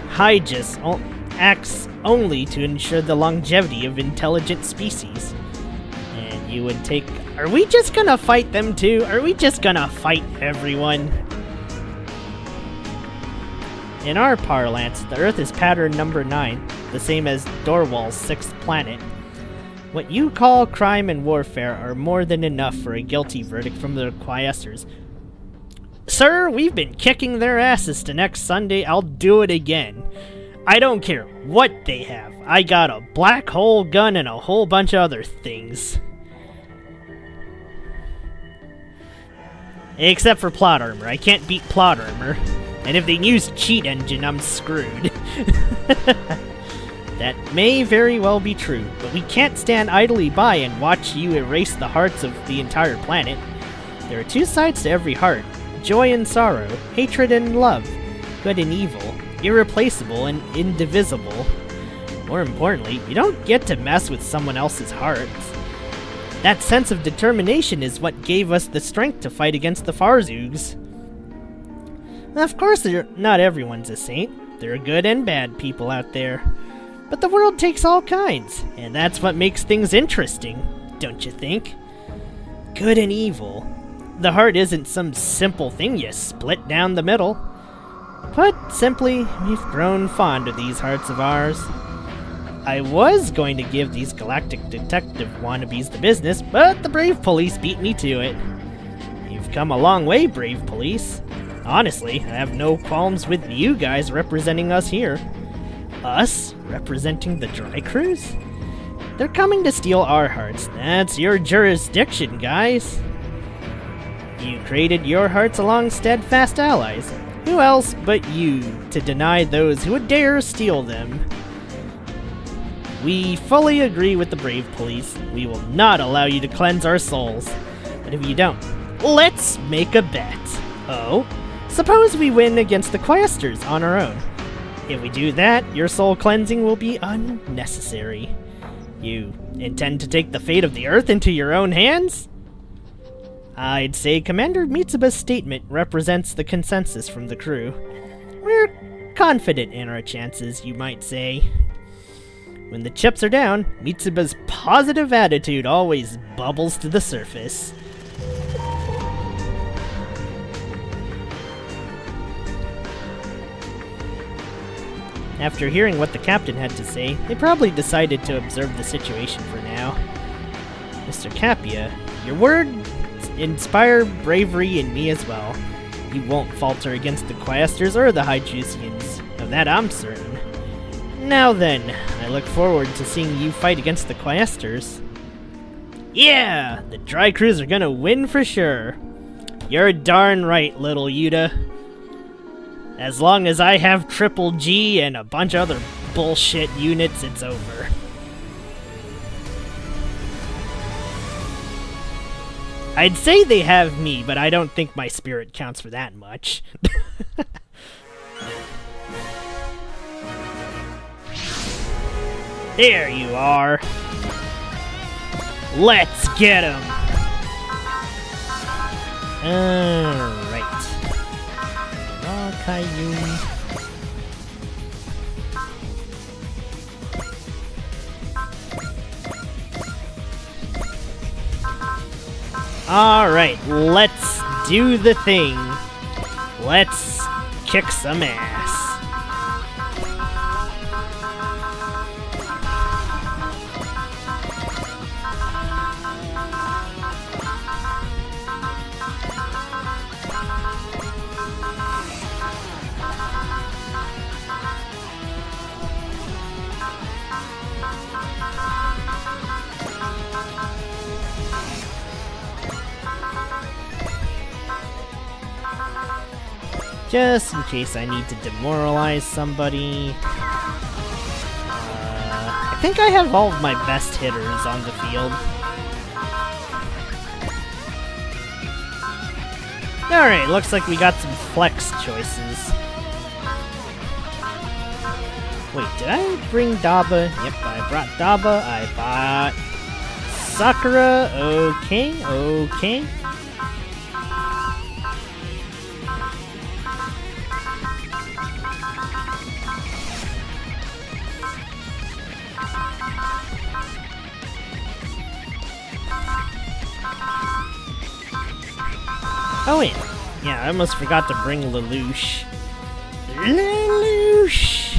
Hyjus acts only to ensure the longevity of intelligent species. And you would take... Are we just gonna fight them too? Are we just gonna fight everyone? In our parlance, the Earth is pattern number 9, the same as Dorwal's 6th planet. What you call crime and warfare are more than enough for a guilty verdict from the quaestors. Sir, we've been kicking their asses to next Sunday. I'll do it again. I don't care what they have. I got a black hole gun and a whole bunch of other things. Except for plot armor. I can't beat plot armor. And if they use cheat engine, I'm screwed. That may very well be true, but we can't stand idly by and watch you erase the hearts of the entire planet. There are two sides to every heart. Joy and sorrow, hatred and love, good and evil, irreplaceable and indivisible. More importantly, you don't get to mess with someone else's hearts. That sense of determination is what gave us the strength to fight against the Farzugs. Of course, not everyone's a saint. There are good and bad people out there. But the world takes all kinds, and that's what makes things interesting, don't you think? Good and evil. The heart isn't some simple thing you split down the middle. Put simply, we've grown fond of these hearts of ours. I was going to give these galactic detective wannabes the business, but the brave police beat me to it. You've come a long way, brave police. Honestly, I have no qualms with you guys representing us here. Us? Representing the Dry Crews? They're coming to steal our hearts. That's your jurisdiction, guys. You created your hearts along steadfast allies. Who else but you to deny those who would dare steal them? We fully agree with the brave police. We will not allow you to cleanse our souls. But if you don't, let's make a bet. Oh? Suppose we win against the quaestors on our own. If we do that, your soul cleansing will be unnecessary. You intend to take the fate of the Earth into your own hands? I'd say Commander Mitsuba's statement represents the consensus from the crew. We're confident in our chances, you might say. When the chips are down, Mitsuba's positive attitude always bubbles to the surface. After hearing what the captain had to say, they probably decided to observe the situation for now. Mr. Capia, your words inspire bravery in me as well. You won't falter against the quaestors or the Hyjusians. Of that I'm certain. Now then, I look forward to seeing you fight against the quaestors. Yeah! The Dry Crews are gonna win for sure. You're darn right, little Yuta. As long as I have Triple G and a bunch of other bullshit units, it's over. I'd say they have me, but I don't think my spirit counts for that much. There you are. Let's get him. Alright. Caillou. Alright, let's do the thing. Let's kick some ass. Just in case I need to demoralize somebody. I think I have all of my best hitters on the field. Alright, looks like we got some flex choices. Wait, did I bring Daba? Yep, I brought Daba. I bought Sakura. Okay, okay. Oh yeah, I almost forgot to bring Lelouch. Lelouch!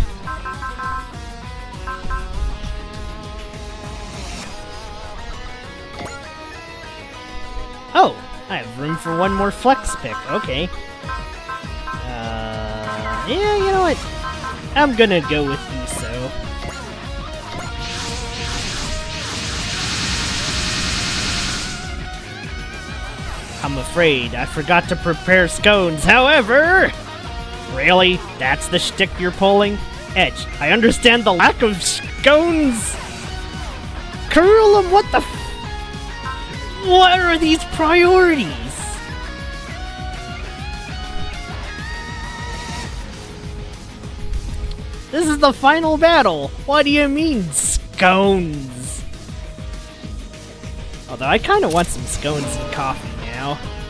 Oh, I have room for one more flex pick, okay. Yeah, you know what? I'm gonna go with Uso. I'm afraid I forgot to prepare scones, however... Really? That's the shtick you're pulling? Edge, I understand the lack of scones! Curulum, what the what are these priorities? This is the final battle! What do you mean, scones? Although I kinda want some scones and coffee.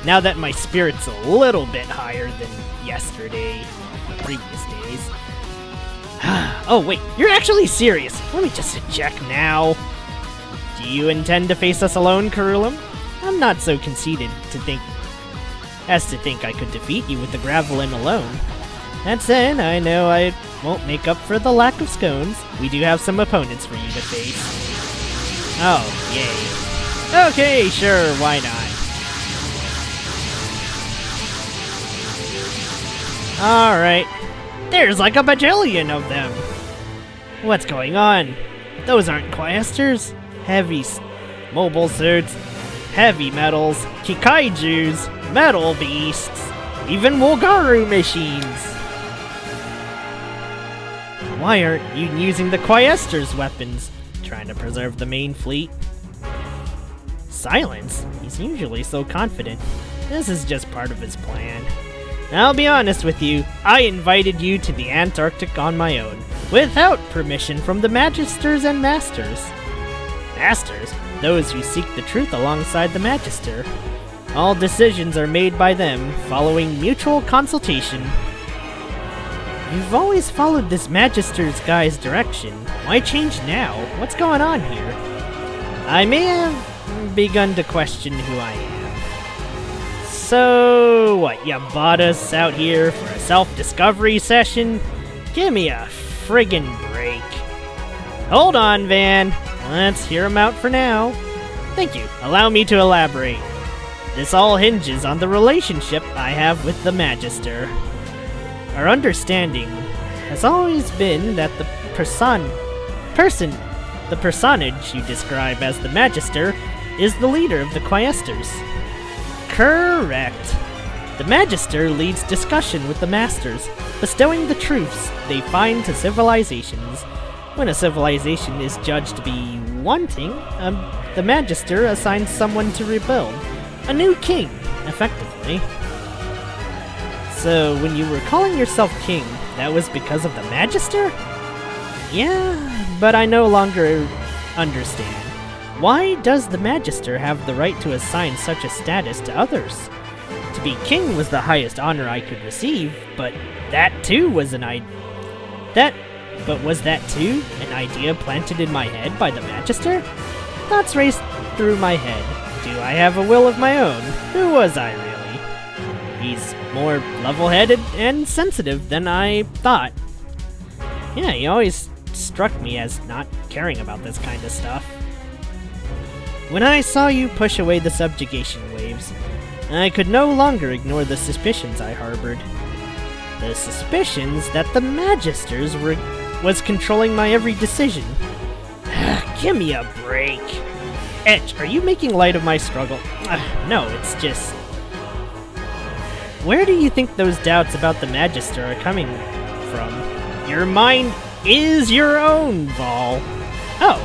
Now that my spirit's a little bit higher than yesterday, or previous days. Oh wait, you're actually serious. Let me just eject now. Do you intend to face us alone, Curulum? I'm not so conceited to think I could defeat you with the Gravelin alone. That said, I know I won't make up for the lack of scones. We do have some opponents for you to face. Oh, yay. Okay, sure, why not? Alright. There's like a bajillion of them. What's going on? Those aren't quaestors. Heavy mobile suits, heavy metals, kikaijus, metal beasts, even Wolgaru machines. Why aren't you using the quaestors' weapons? Trying to preserve the main fleet? Silence? He's usually so confident. This is just part of his plan. I'll be honest with you, I invited you to the Antarctic on my own, without permission from the Magisters and Masters. Masters? Those who seek the truth alongside the Magister. All decisions are made by them, following mutual consultation. You've always followed this Magister's guy's direction. Why change now? What's going on here? I may have begun to question who I am. So, what, you bought us out here for a self-discovery session? Give me a friggin' break. Hold on, Van. Let's hear him out for now. Thank you. Allow me to elaborate. This all hinges on the relationship I have with the Magister. Our understanding has always been that the personage you describe as the Magister is the leader of the quaestors. Correct. The Magister leads discussion with the Masters, bestowing the truths they find to civilizations. When a civilization is judged to be wanting, the Magister assigns someone to rebuild. A new king, effectively. So, when you were calling yourself king, that was because of the Magister? Yeah, but I no longer understand. Why does the Magister have the right to assign such a status to others? To be king was the highest honor I could receive, but that too was an was that too an idea planted in my head by the Magister? Thoughts raced through my head. Do I have a will of my own? Who was I really? He's more level-headed and sensitive than I thought. Yeah, he always struck me as not caring about this kind of stuff. When I saw you push away the subjugation waves, I could no longer ignore the suspicions I harbored. The suspicions that the Magisters was controlling my every decision. Give me a break. Edge, are you making light of my struggle? No, it's just... Where do you think those doubts about the Magister are coming from? Your mind is your own, Vol. Oh,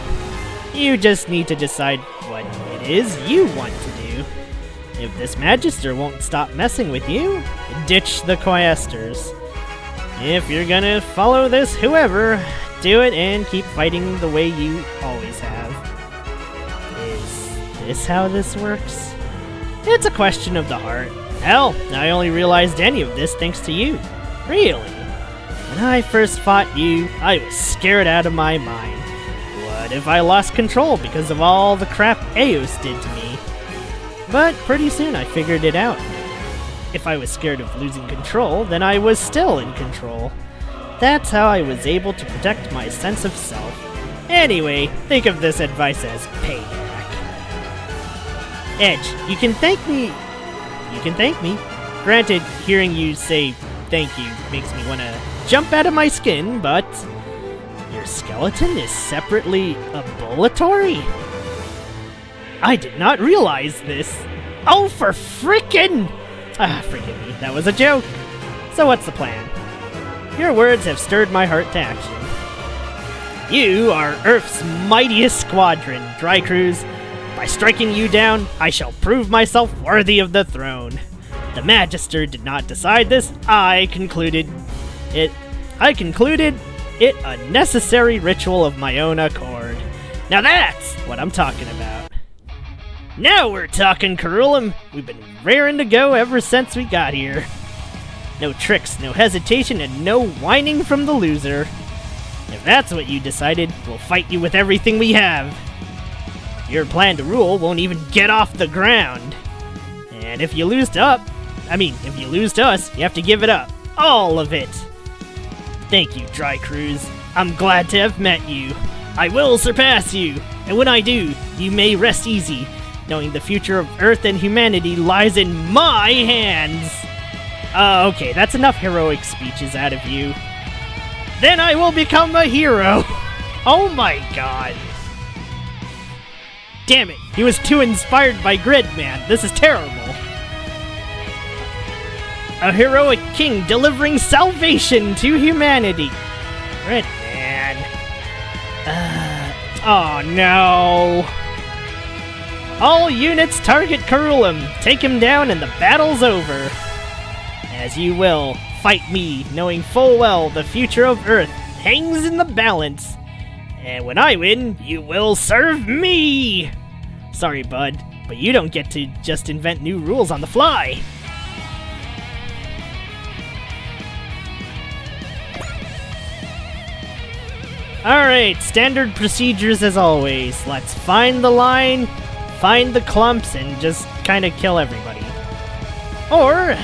you just need to decide what it is you want to do. If this Magister won't stop messing with you, ditch the quaestors. If you're gonna follow this whoever, do it and keep fighting the way you always have. Is this how this works? It's a question of the heart. Hell, I only realized any of this thanks to you. Really? When I first fought you, I was scared out of my mind. What if I lost control because of all the crap Eos did to me? But pretty soon I figured it out. If I was scared of losing control, then I was still in control. That's how I was able to protect my sense of self. Anyway, think of this advice as payback. Edge, you can thank me. Granted, hearing you say thank you makes me want to jump out of my skin, but your skeleton is separately abulatory? I did not realize this. Oh, for frickin'! Forgive me, that was a joke. So what's the plan? Your words have stirred my heart to action. You are Earth's mightiest squadron, Dry Cruise. By striking you down, I shall prove myself worthy of the throne. The Magister did not decide this. I concluded it a necessary ritual of my own accord. Now that's what I'm talking about. Now we're talking, Carullum. We've been raring to go ever since we got here. No tricks, no hesitation, and no whining from the loser. If that's what you decided, we'll fight you with everything we have. Your plan to rule won't even get off the ground. And if you lose to us, you have to give it up. All of it. Thank you, Dry Cruise. I'm glad to have met you. I will surpass you. And when I do, you may rest easy, knowing the future of Earth and humanity lies in my hands. Okay, that's enough heroic speeches out of you. Then I will become a hero! Oh my god. Damn it, he was too inspired by Gridman. This is terrible. A heroic king delivering salvation to humanity. Gridman. Oh no. All units target Kurulam. Take him down and the battle's over. As you will, fight me, knowing full well the future of Earth hangs in the balance. And when I win, you will serve me! Sorry, bud, but you don't get to just invent new rules on the fly. Alright, standard procedures as always. Let's find the line, find the clumps, and just kind of kill everybody. Or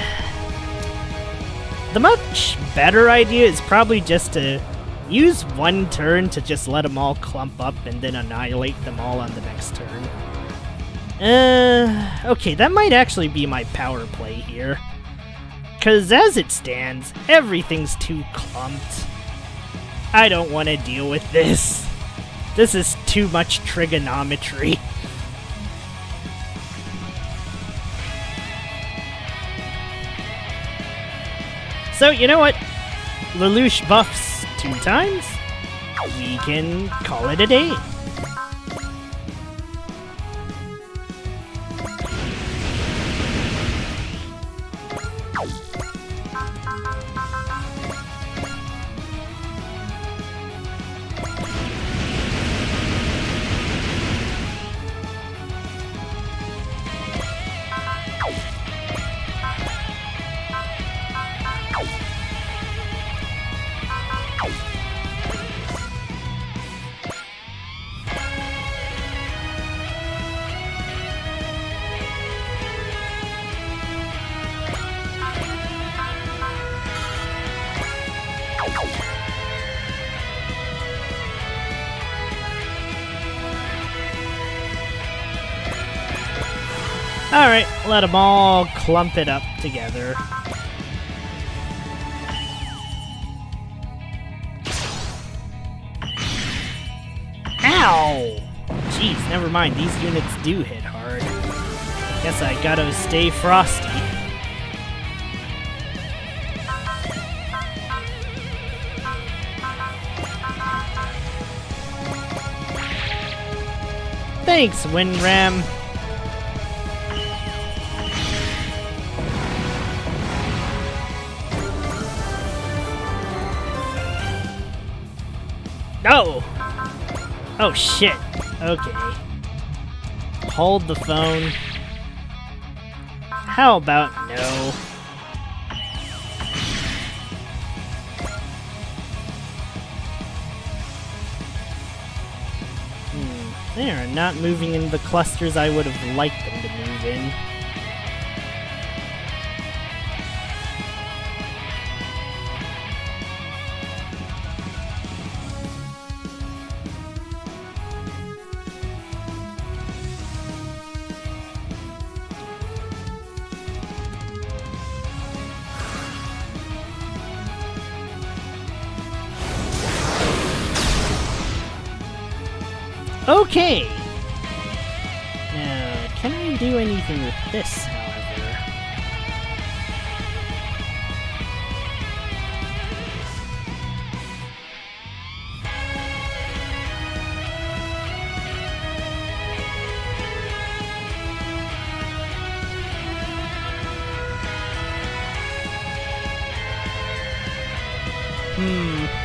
the much better idea is probably just to use one turn to just let them all clump up and then annihilate them all on the next turn. Okay, that might actually be my power play here. 'Cause as it stands, everything's too clumped. I don't want to deal with this. This is too much trigonometry. So, you know what? Lelouch buffs 2 times. We can call it a day. Alright, let them all clump it up together. Ow! Jeez, never mind, these units do hit hard. Guess I gotta stay frosty. Thanks, Windram. Oh! Oh shit. Okay. Hold the phone. How about no? They are not moving in the clusters I would have liked them to move in. Okay! Now, can I do anything with this, however?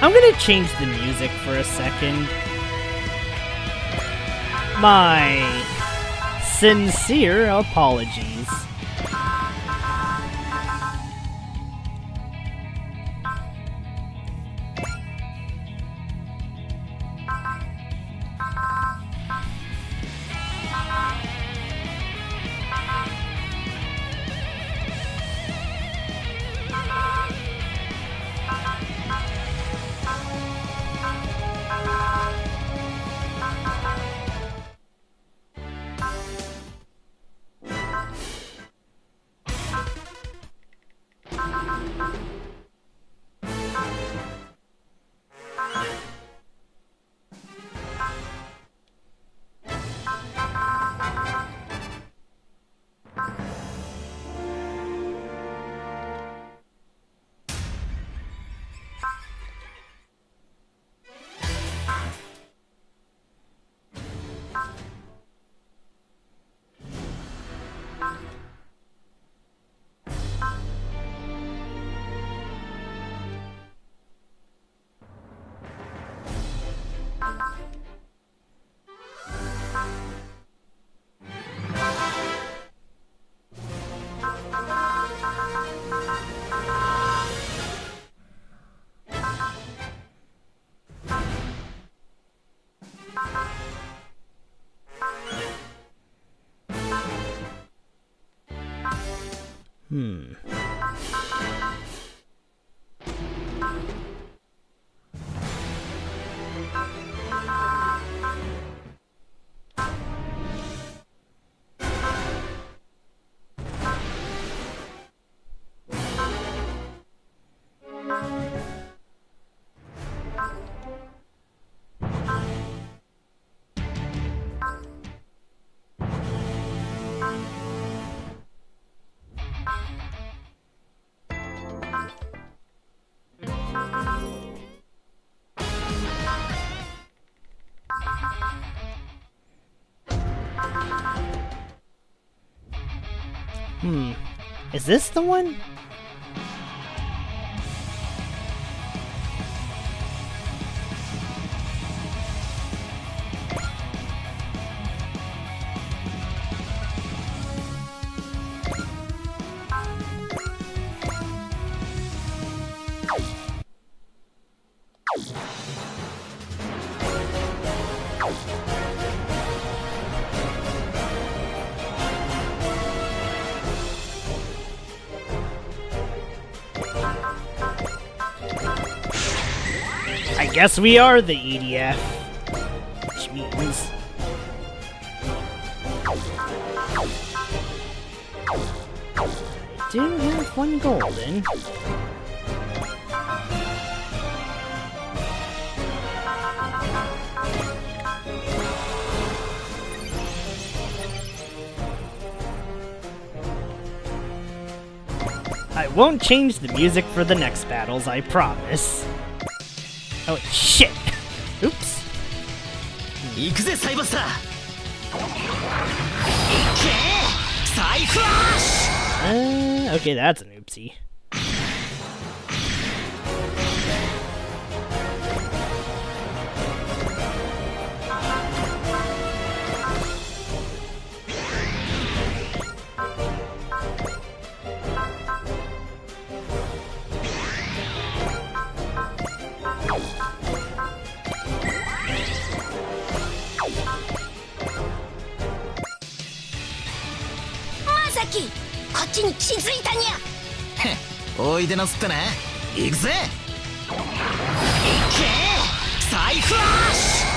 I'm gonna change the music for a second. My sincere apologies. Is this the one? I guess we are the EDF. Which means... do have one golden. I won't change the music for the next battles, I promise. Oh, shit! Oops. 行くぜサイバスター。行けサイフラッシュ。 Okay, that's an oopsie. Masaki! こっちに気づいたにゃ。おいでなすってね。行くぜ。行けサイフラッシュ。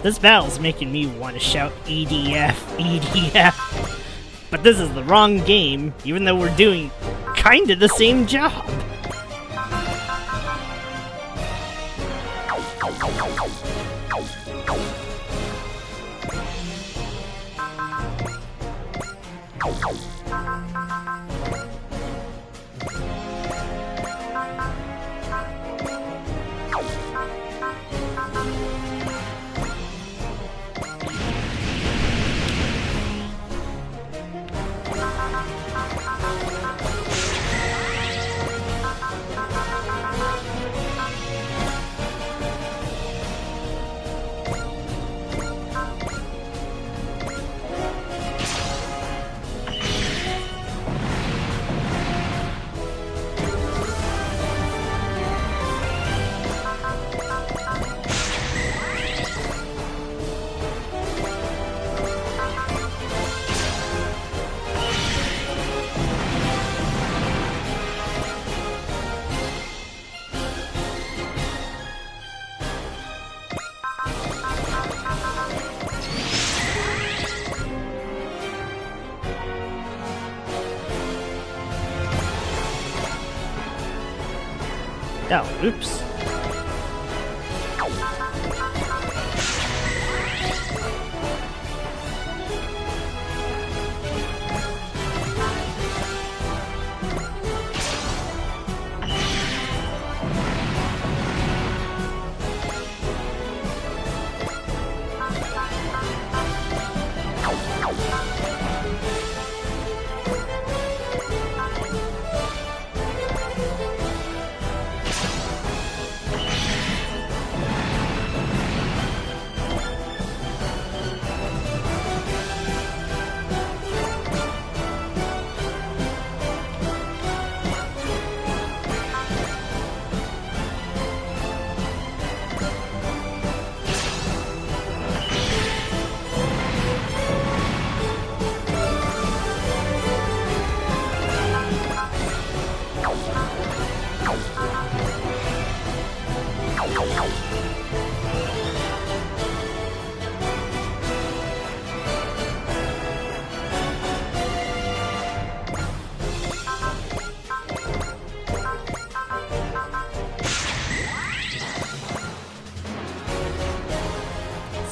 This battle's making me want to shout EDF, EDF. But this is the wrong game, even though we're doing kinda the same job. Oh, oops.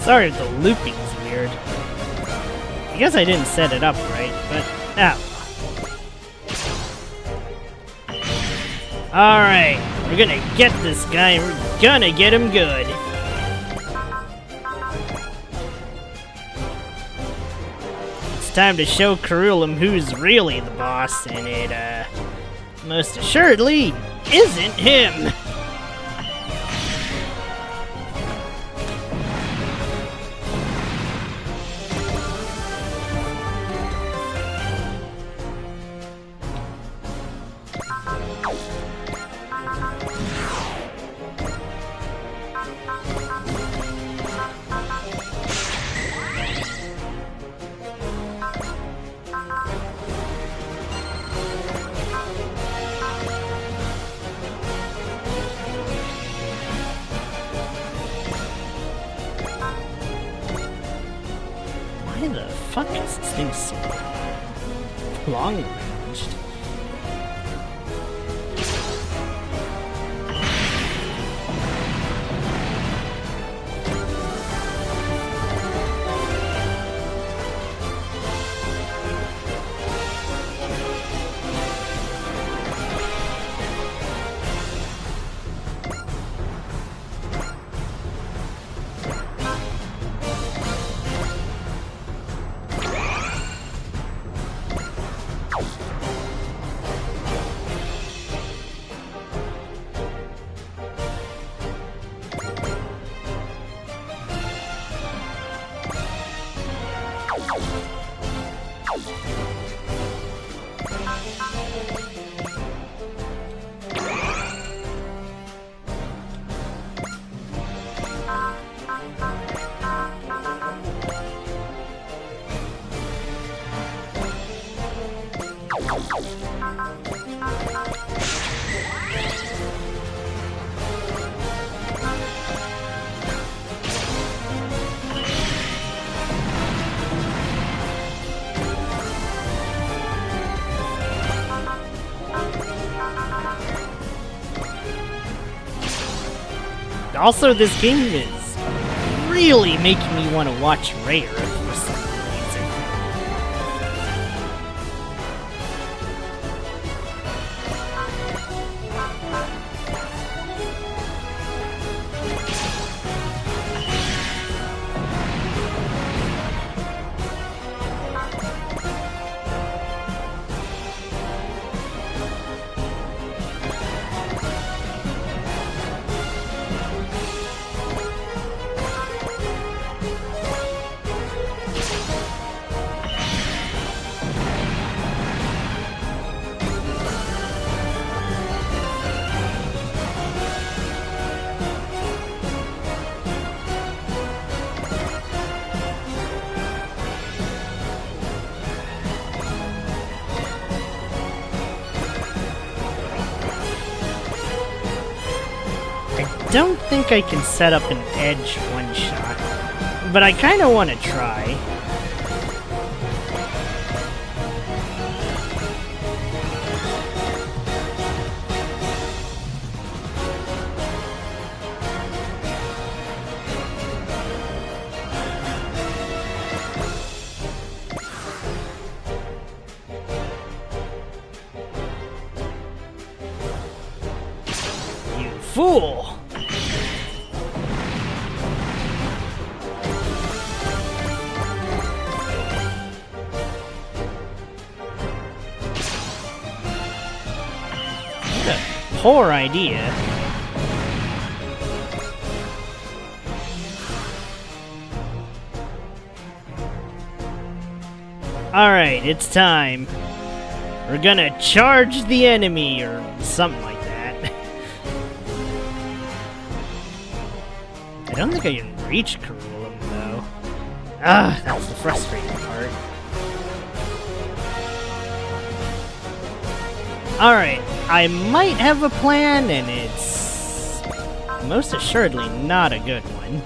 Sorry if the looping's weird. I guess I didn't set it up right, but Alright, we're gonna get this guy and we're gonna get him good. It's time to show Curriculum who's really the boss, and it, most assuredly isn't him! Why the fuck is this thing so long-ranged? Also, this game is really making me want to watch Rare for some reason. I don't think I can set up an edge one-shot, but I kind of want to try. You fool! Poor idea. Alright, it's time. We're gonna charge the enemy, or something like that. I don't think I can reach Kurulum, though. Ah, that's the frustrating part. Alright, I might have a plan, and it's most assuredly not a good one.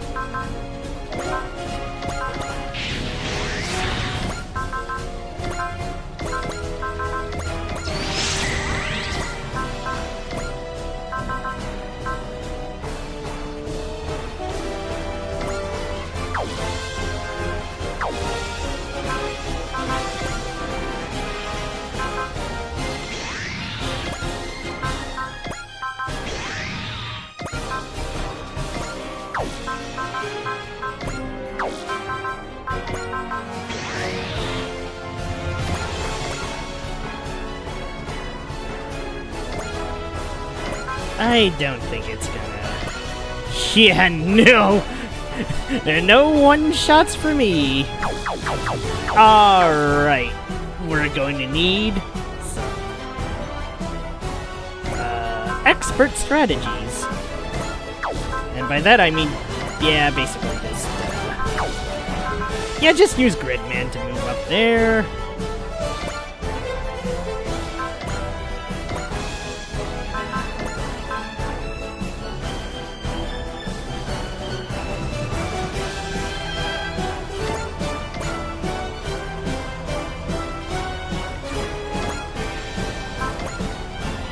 I don't think it's gonna... Yeah, no! No one-shots for me! Alright, we're going to need some... expert strategies. And by that I mean, yeah, basically just... yeah, just use Gridman to move up there.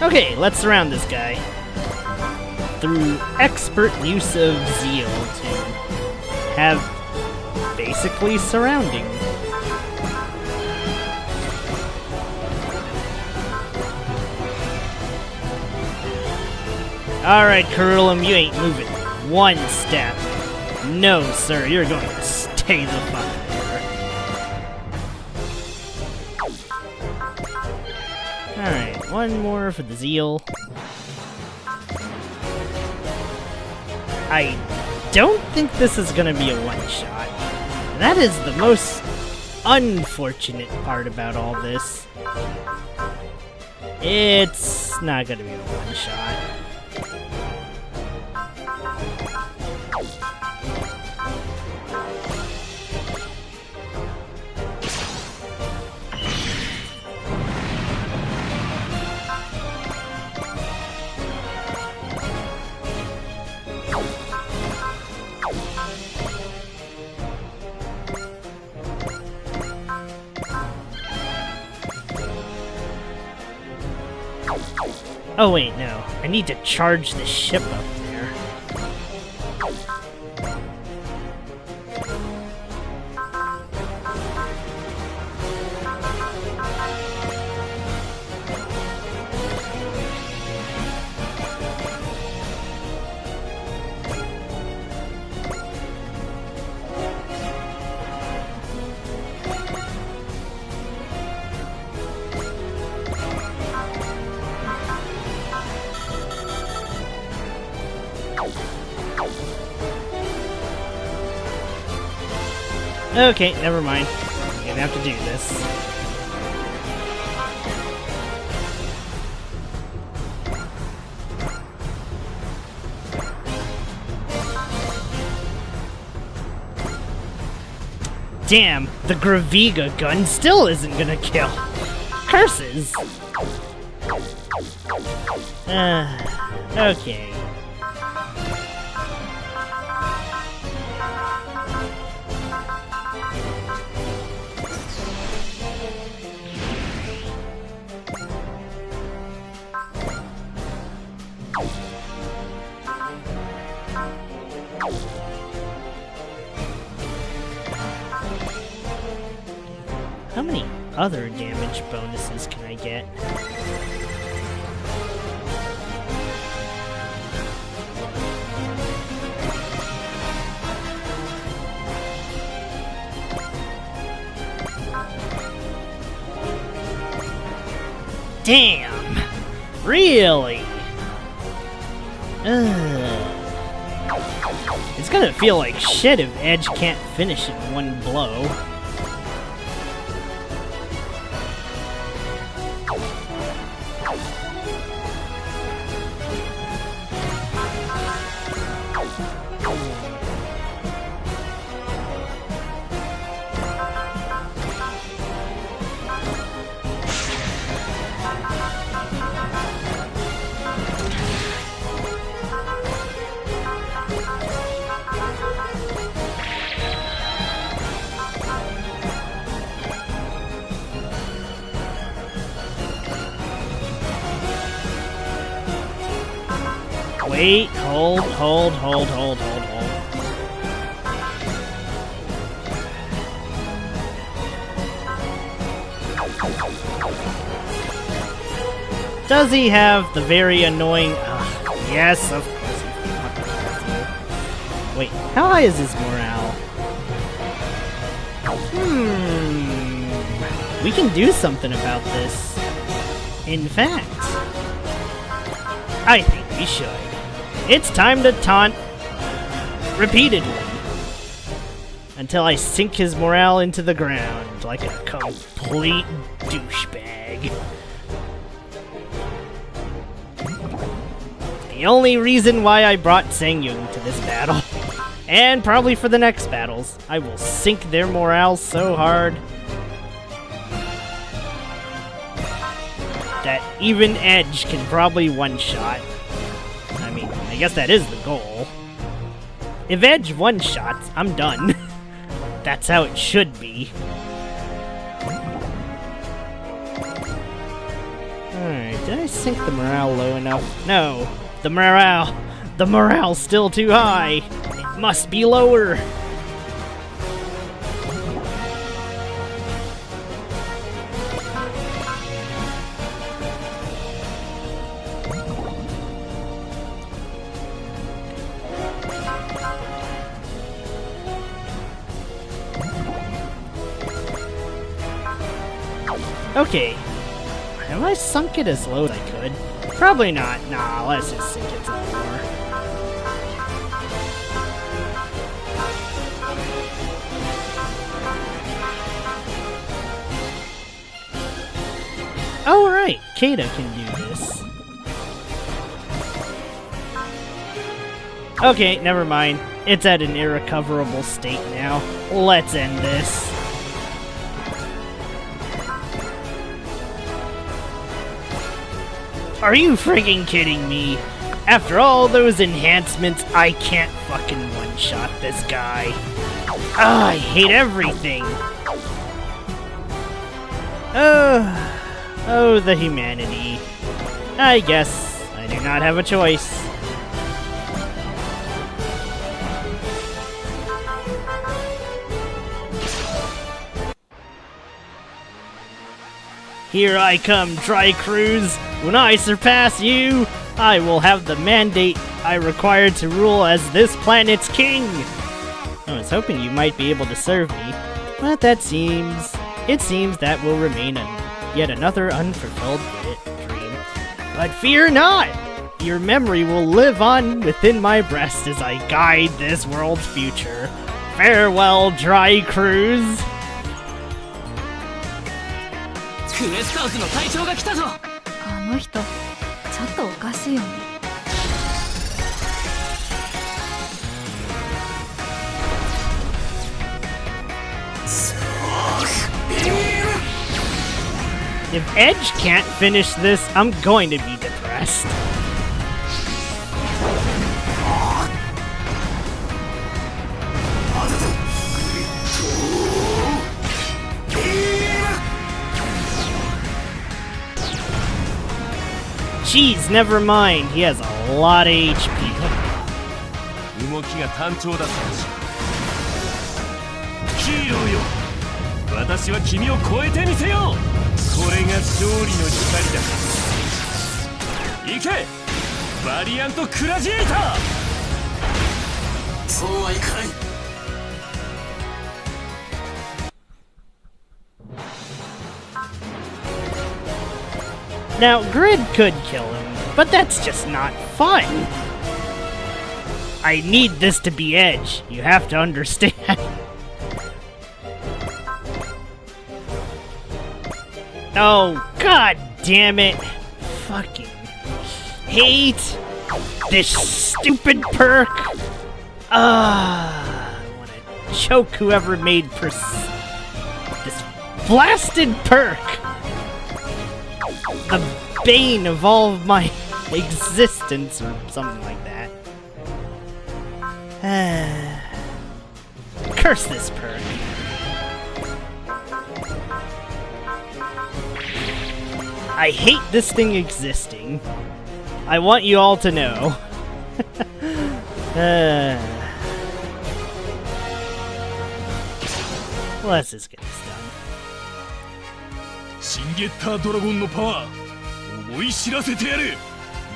Okay, let's surround this guy. Through expert use of zeal to have basically surrounding. Alright, Kurulum, you ain't moving one step. No, sir, you're going to stay the fuck there. Alright, one more for the zeal. I don't think this is gonna be a one-shot. That is the most unfortunate part about all this. It's not gonna be a one-shot. Oh wait, no. I need to charge the ship up there. Okay, never mind. I'm gonna have to do this. Damn, the Graviga gun still isn't gonna kill. Curses! Okay. How many other damage bonuses can I get? Damn! Really? It's gonna feel like shit if Edge can't finish in one blow. Wait, hold. Does he have the very annoying... yes, of course he fucking does. Wait, how high is his morale? We can do something about this. In fact, I think we should. It's time to taunt repeatedly until I sink his morale into the ground like a complete douchebag. The only reason why I brought Sangyun to this battle, and probably for the next battles, I will sink their morale so hard that even Edge can probably one-shot. I mean, I guess that is the goal. If Edge one-shots, I'm done. That's how it should be. Alright, did I sink the morale low enough? No, the morale's still too high. It must be lower. Okay, have I sunk it as low as I could? Probably not. Nah, let's just sink it some more. Oh, right, Kata can do this. Okay, never mind. It's at an irrecoverable state now. Let's end this. Are you friggin' kidding me? After all those enhancements, I can't fucking one-shot this guy. I hate everything. Oh, the humanity. I guess I do not have a choice. Here I come, Tri-Cruise. When I surpass you, I will have the mandate I require to rule as this planet's king. I was hoping you might be able to serve me, but it seems that will remain yet another unfulfilled dream. But fear not! Your memory will live on within my breast as I guide this world's future. Farewell, dry cruise. クエスターズの隊長が来たぞ。あの人ちょっとおかしいよね。If Edge can't finish this, I'm going to be depressed. Jeez, never mind. He has a lot of HP. 動きが単調だったらしい。ヒーローよ、私は君を超えてみせよう。これが勝利の光だ。行け、バリアントクラジエイター。そうはいかない。Now, Grid could kill him, but that's just not fun. I need this to be Edge. You have to understand. Oh, god damn it. Fucking hate this stupid perk. I want to choke whoever made this blasted perk. The bane of all of my existence, or something like that. Curse this perk. I hate this thing existing. I want you all to know. Let's just get this done. シンゲッタードラゴンのパワー、思い知らせてやる。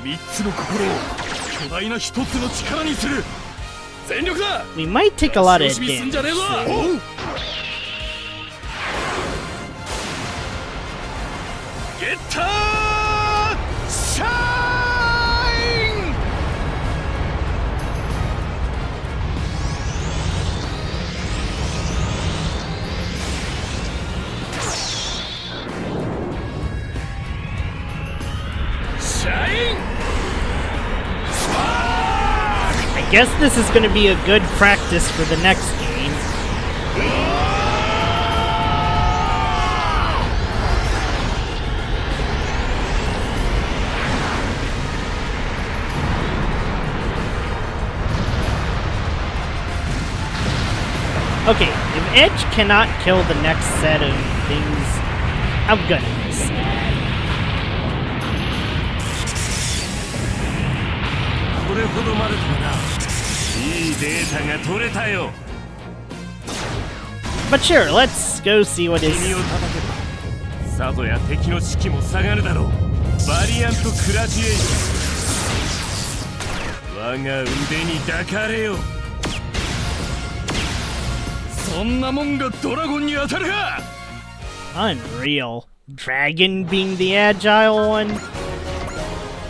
3つの心を巨大な1つの力にする。全力だ。 We might take a lot of すんじゃねえ damage. ぞ。ゲッターシャイン。I guess this is going to be a good practice for the next game. Okay, if Edge cannot kill the next set of things, I'm gonna be sad. これほどまでとはな。いいデータが取れたよ。 But sure, let's go see what is. 君を叩けばさぞや敵の士気も下がるだろう。バリアントクラジエイター、我が腕に抱かれよ。そんなもんがドラゴンに当たるか。 Unreal. Dragon being the agile one?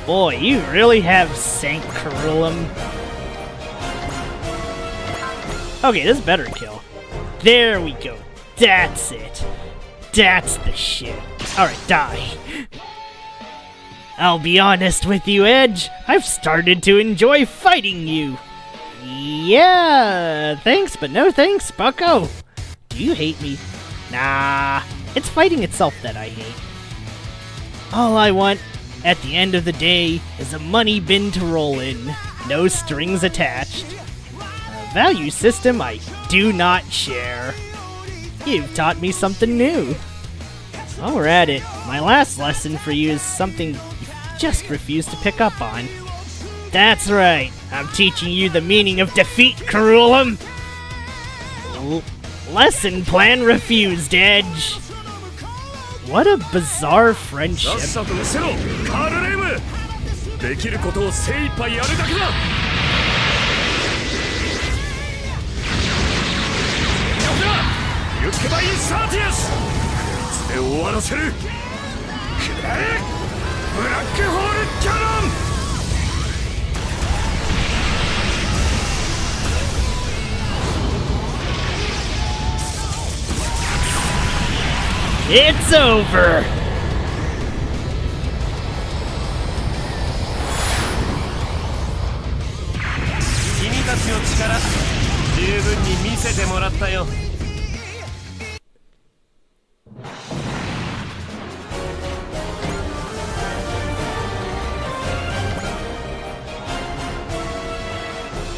Boy, you really have sank Curulum. Okay, this better kill. There we go. That's it. That's the shit. Alright, die. I'll be honest with you, Edge. I've started to enjoy fighting you. Yeah, thanks, but no thanks, bucko. Do you hate me? Nah, it's fighting itself that I hate. All I want at the end of the day is a money bin to roll in. No strings attached. A value system I do not share. You've taught me something new. While we're at it, my last lesson for you is something you just refuse to pick up on. That's right, I'm teaching you the meaning of defeat, Curulum! Lesson plan refused, Edge. What a bizarre friendship. さっさと見せろ、カールレイム。できることを精一杯やるだけだ。ユッケバインサーティアス。いつで終わらせる。くらえ、ブラックホールキャノン。 Oh It's over!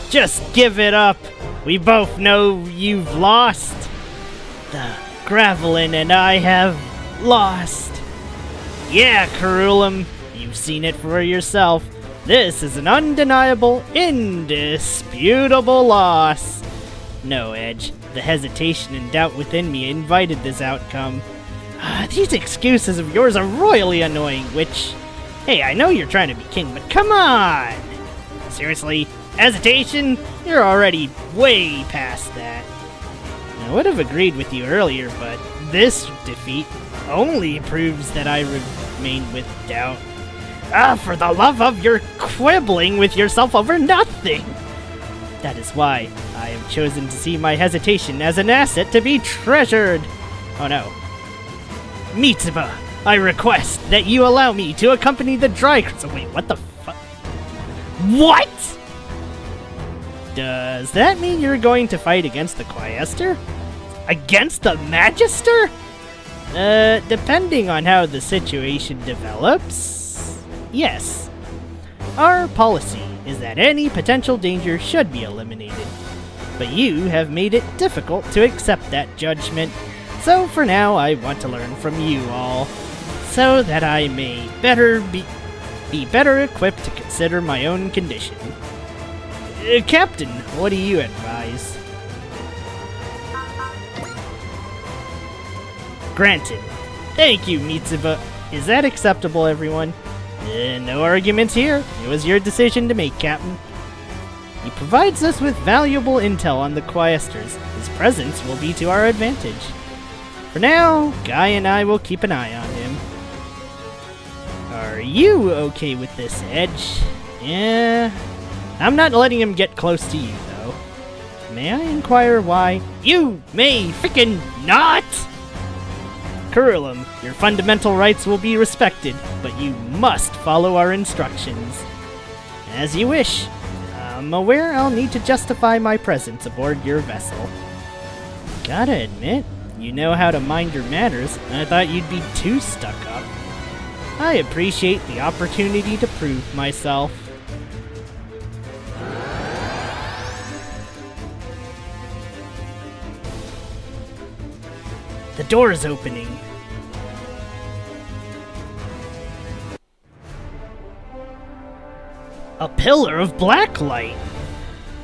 Just give it up. We both know you've lost. The Gravelin and I have lost. Yeah, Karulum, you've seen it for yourself. This is an undeniable, indisputable loss. No, Edge. The hesitation and doubt within me invited this outcome. These excuses of yours are royally annoying, which... Hey, I know you're trying to be king, but come on! Seriously? Hesitation? You're already way past that. I would have agreed with you earlier, but this defeat only proves that I remain with doubt. For the love of your quibbling with yourself over nothing! That is why I have chosen to see my hesitation as an asset to be treasured. Oh no. Mitsuba, I request that you allow me to accompany the dry crystal. Wait, what the fuck? What? Does that mean you're going to fight against the Quaestor? Against the Magister? Depending on how the situation develops, yes. Our policy is that any potential danger should be eliminated, but you have made it difficult to accept that judgment, so for now I want to learn from you all, so that I may be better equipped to consider my own condition. Captain, what do you advise? Granted. Thank you, Mitsuba. Is that acceptable, everyone? No arguments here. It was your decision to make, Captain. He provides us with valuable intel on the Quaestors. His presence will be to our advantage. For now, Guy and I will keep an eye on him. Are you okay with this, Edge? Yeah. I'm not letting him get close to you, though. May I inquire why? You may frickin' not! Karulum, your fundamental rights will be respected, but you must follow our instructions. As you wish. I'm aware I'll need to justify my presence aboard your vessel. Gotta admit, you know how to mind your manners, and I thought you'd be too stuck up. I appreciate the opportunity to prove myself. The door's opening. A pillar of black light.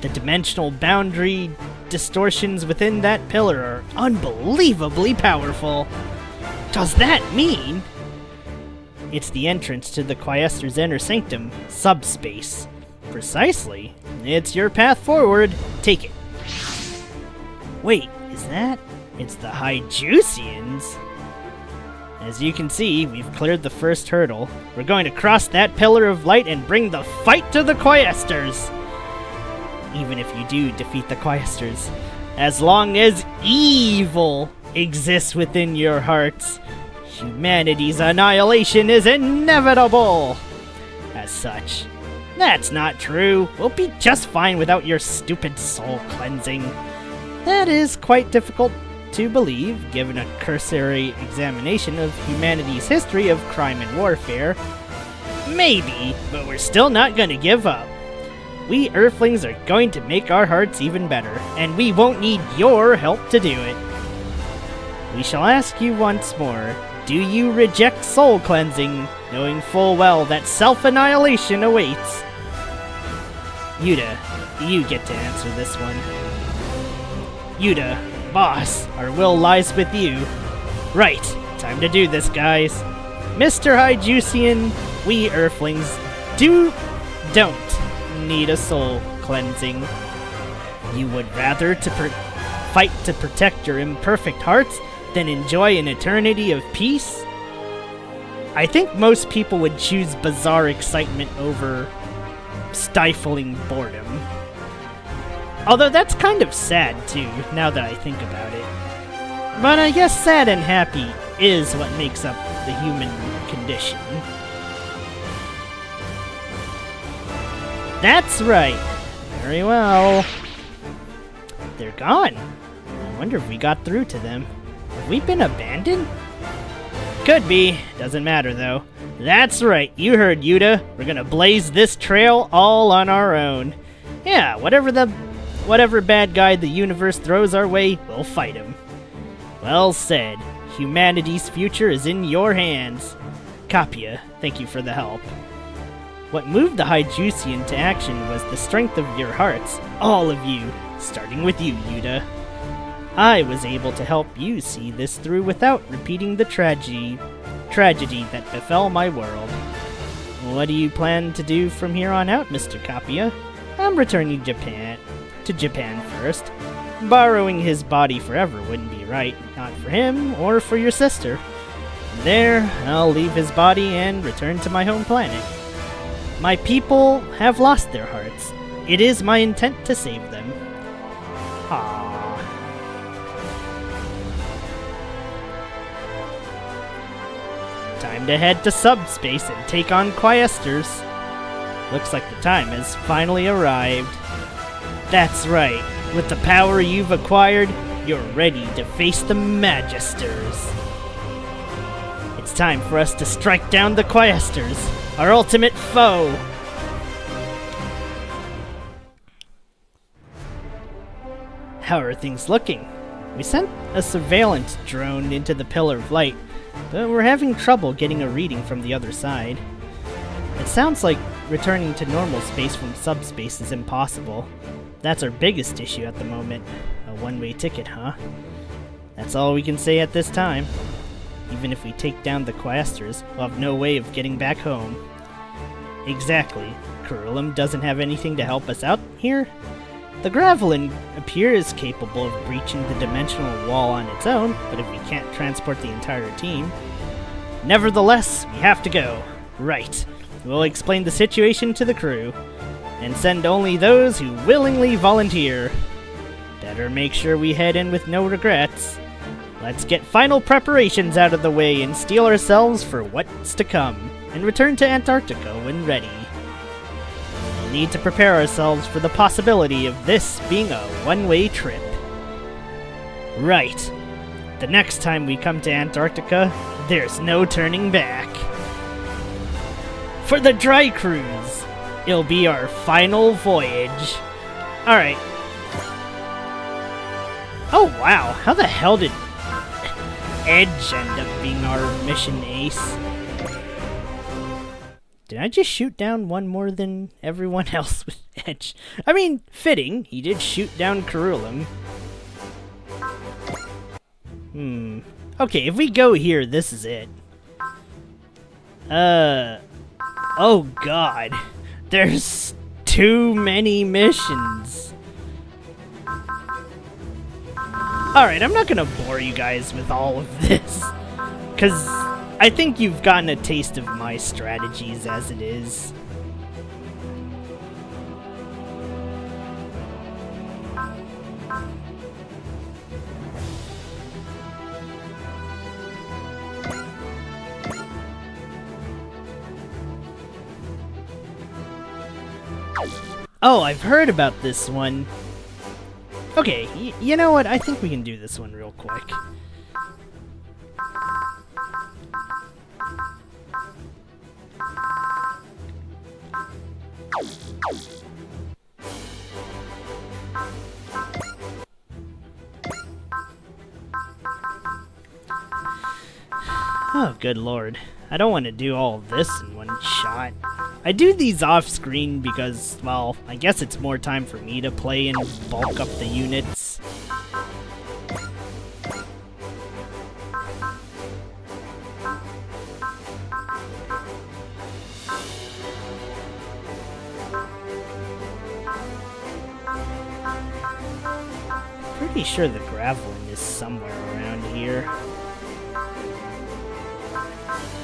The dimensional boundary distortions within that pillar are unbelievably powerful. Does that mean it's the entrance to the Quaestor's inner sanctum, subspace? Precisely. It's your path forward. Take it. Wait, is that? It's the Hyjusians. As you can see, we've cleared the first hurdle. We're going to cross that pillar of light and bring the fight to the Quaestors. Even if you do defeat the Quaestors, as long as evil exists within your hearts, humanity's annihilation is inevitable. As such, that's not true. We'll be just fine without your stupid soul cleansing. That is quite difficult to believe, given a cursory examination of humanity's history of crime and warfare. Maybe, but we're still not gonna give up. We Earthlings are going to make our hearts even better, and we won't need your help to do it. We shall ask you once more, do you reject soul cleansing, knowing full well that self-annihilation awaits? Yuta, you get to answer this one. Yuta, boss, our will lies with you. Right, time to do this, guys. Mr. Hyjusian, we Earthlings don't need a soul cleansing. You would rather fight to protect your imperfect hearts than enjoy an eternity of peace? I think most people would choose bizarre excitement over stifling boredom. Although that's kind of sad too, now that I think about it. But I guess sad and happy is what makes up the human condition. That's right. Very well. They're gone. I wonder if we got through to them. Have we been abandoned? Could be. Doesn't matter, though. That's right. You heard, Yuta. We're gonna blaze this trail all on our own. Yeah, whatever bad guy the universe throws our way, we'll fight him. Well said. Humanity's future is in your hands. Kapia, thank you for the help. What moved the Haijusi into action was the strength of your hearts, all of you, starting with you, Yuta. I was able to help you see this through without repeating the tragedy that befell my world. What do you plan to do from here on out, Mr. Kapia? I'm returning to Japan first. Borrowing his body forever wouldn't be right, not for him or for your sister. There, I'll leave his body and return to my home planet. My people have lost their hearts. It is my intent to save them. Aww. Time to head to subspace and take on quaestors. Looks like the time has finally arrived. That's right. With the power you've acquired, you're ready to face the magisters. It's time for us to strike down the quaestors, our ultimate foe. How are things looking? We sent a surveillance drone into the Pillar of Light, but we're having trouble getting a reading from the other side. It sounds like returning to normal space from subspace is impossible. That's our biggest issue at the moment. A one-way ticket, huh? That's all we can say at this time. Even if we take down the quaestors, we'll have no way of getting back home. Exactly. Curulum doesn't have anything to help us out here? The Gravelin appears capable of breaching the dimensional wall on its own, but if we can't transport the entire team... Nevertheless, we have to go. Right. We'll explain the situation to the crew, and send only those who willingly volunteer. Better make sure we head in with no regrets. Let's get final preparations out of the way and steel ourselves for what's to come, and return to Antarctica when ready. We'll need to prepare ourselves for the possibility of this being a one-way trip. Right. The next time we come to Antarctica, there's no turning back. For the dry cruise, it'll be our final voyage. Alright. Oh wow, how the hell did Edge end up being our mission ace? Did I just shoot down one more than everyone else with Edge? I mean, fitting, he did shoot down Curulum. Okay, if we go here, this is it. Oh god. There's too many missions. Alright, I'm not gonna bore you guys with all of this, because I think you've gotten a taste of my strategies as it is. Oh, I've heard about this one. Okay, you know what? I think we can do this one real quick. Oh, good lord. I don't want to do all of this in one shot. I do these off-screen because, well, I guess it's more time for me to play and bulk up the units. Pretty sure the Gravelin is somewhere around here.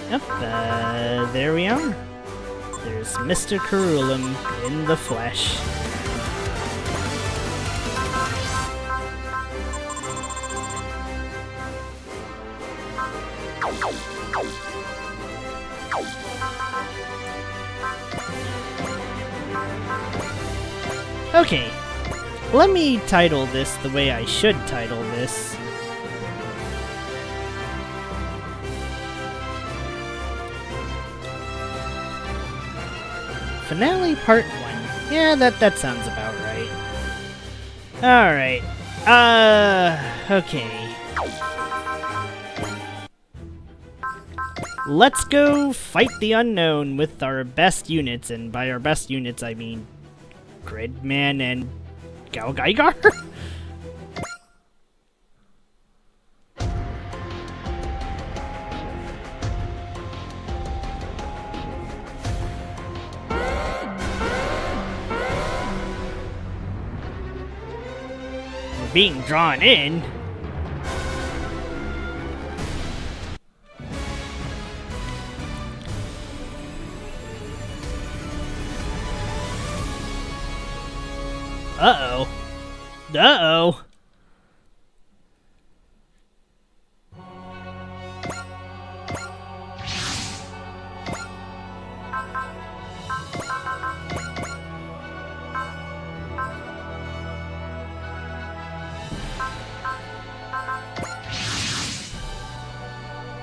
Yep, there we are. There's Mr. Curulum in the flesh. Okay, let me title this the way I should title this. Finale Part 1. Yeah, that sounds about right. Alright. Okay. Let's go fight the unknown with our best units, and by our best units I mean Gridman and Galgaigar? We're being drawn in. Uh-oh. Uh-oh.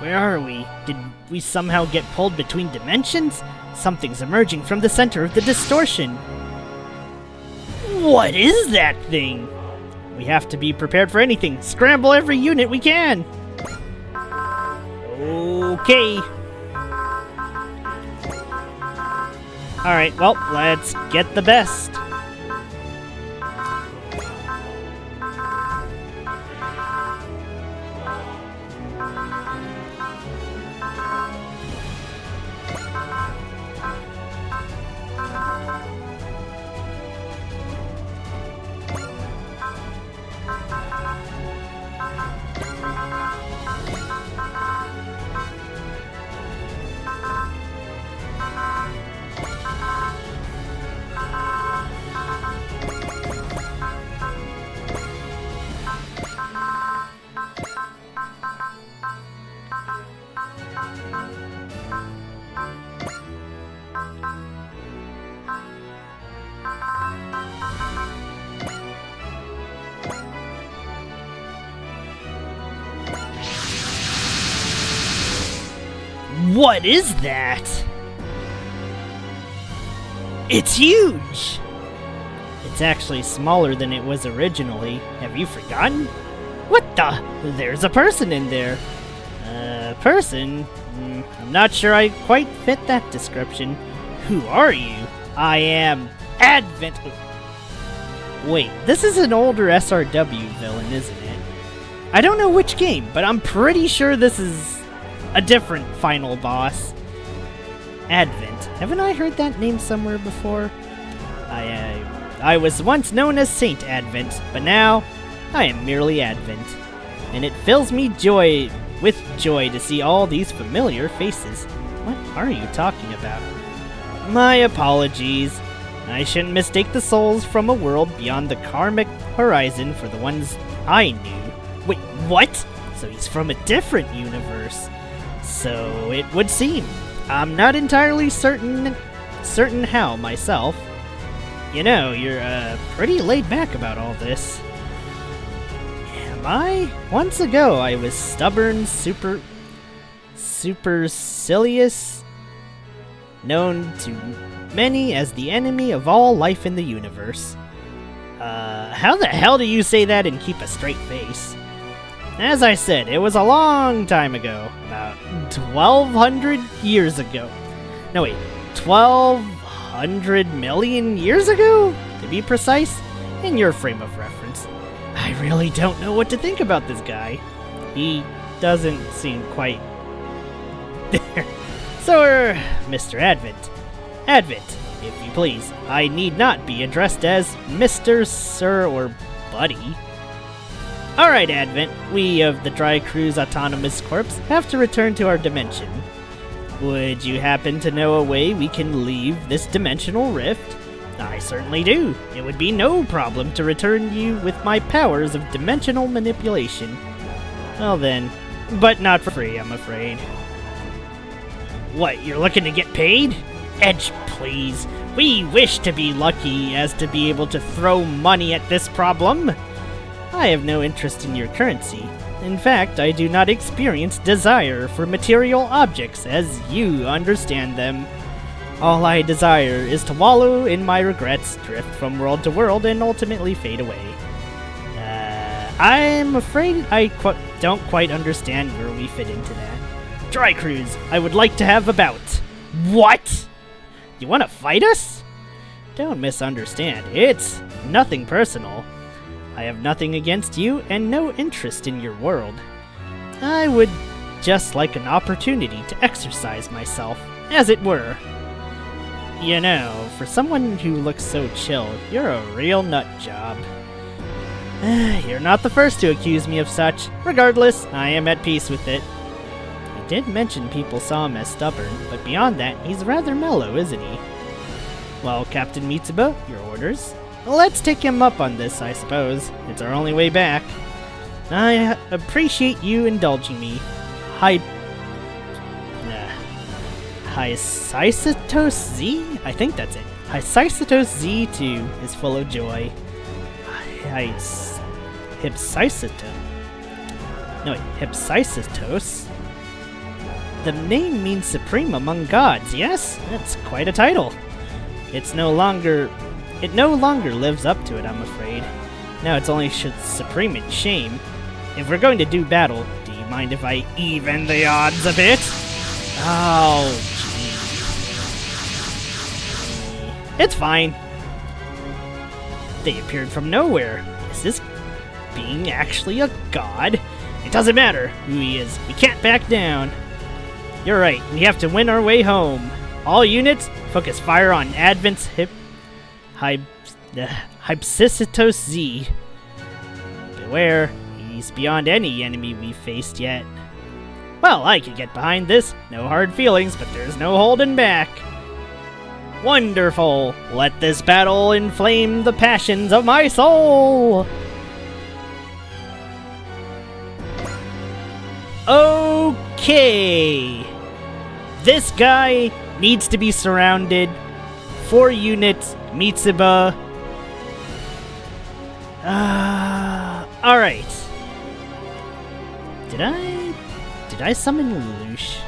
Where are we? Did we somehow get pulled between dimensions? Something's emerging from the center of the distortion. What is that thing? We have to be prepared for anything. Scramble every unit we can. Okay. Alright, well, let's get the best. What is that? It's huge! It's actually smaller than it was originally. Have you forgotten? What the? There's a person in there. Person? I'm not sure I quite fit that description. Who are you? I am Advent. Wait, this is an older SRW villain, isn't it? I don't know which game, but I'm pretty sure this is a different final boss. Advent. Haven't I heard that name somewhere before? I was once known as Saint Advent, but now I am merely Advent. And it fills me with joy to see all these familiar faces. What are you talking about? My apologies. I shouldn't mistake the souls from a world beyond the karmic horizon for the ones I knew. Wait, what? So he's from a different universe. So it would seem. I'm not entirely certain how myself. You know, you're pretty laid back about all this. Am I? Once ago, I was stubborn, supercilious, known to many as the enemy of all life in the universe. How the hell do you say that and keep a straight face? As I said, it was a long time ago, about 1,200 years ago. No wait, 1,200 million years ago, to be precise, in your frame of reference. I really don't know what to think about this guy. He doesn't seem quite there. So, Mr. Advent. Advent, if you please. I need not be addressed as Mr., Sir, or Buddy. Alright, Advent, we of the Dry Cruise Autonomous Corps have to return to our dimension. Would you happen to know a way we can leave this dimensional rift? I certainly do. It would be no problem to return you with my powers of dimensional manipulation. Well then, But not for free, I'm afraid. What, you're looking to get paid? Edge, please. We wish to be lucky as to be able to throw money at this problem. I have no interest in your currency. In fact, I do not experience desire for material objects as you understand them. All I desire is to wallow in my regrets, drift from world to world, and ultimately fade away. I'm afraid I don't quite understand where we fit into that. Dry Cruise, I would like to have a bout. What? You want to fight us? Don't misunderstand. It's nothing personal. I have nothing against you and no interest in your world. I would just like an opportunity to exercise myself, as it were. You know, for someone who looks so chill, you're a real nut job. You're not the first to accuse me of such. Regardless, I am at peace with it. I did mention people saw him as stubborn, but beyond that, he's rather mellow, isn't he? Well, Captain Mitsuba, your orders. Let's take him up on this, I suppose. It's our only way back. I appreciate you indulging me. Hysitos Z? I think that's it. Hysitos Z2 is full of joy. Hypsitos? The name means supreme among gods, yes? That's quite a title. It no longer lives up to it, I'm afraid. Now it's only supreme in shame. If we're going to do battle, do you mind if I even the odds a bit? Oh, gee. It's fine. They appeared from nowhere. Is this being actually a god? It doesn't matter who he is. We can't back down. You're right. We have to win our way home. All units, focus fire on Advent's Hypsitos Z. Beware, he's beyond any enemy we've faced yet. Well, I could get behind this. No hard feelings, but there's no holding back. Wonderful! Let this battle inflame the passions of my soul! Okay! This guy needs to be surrounded. 4 units, Mitsuba. Alright. Did I summon Lelouch?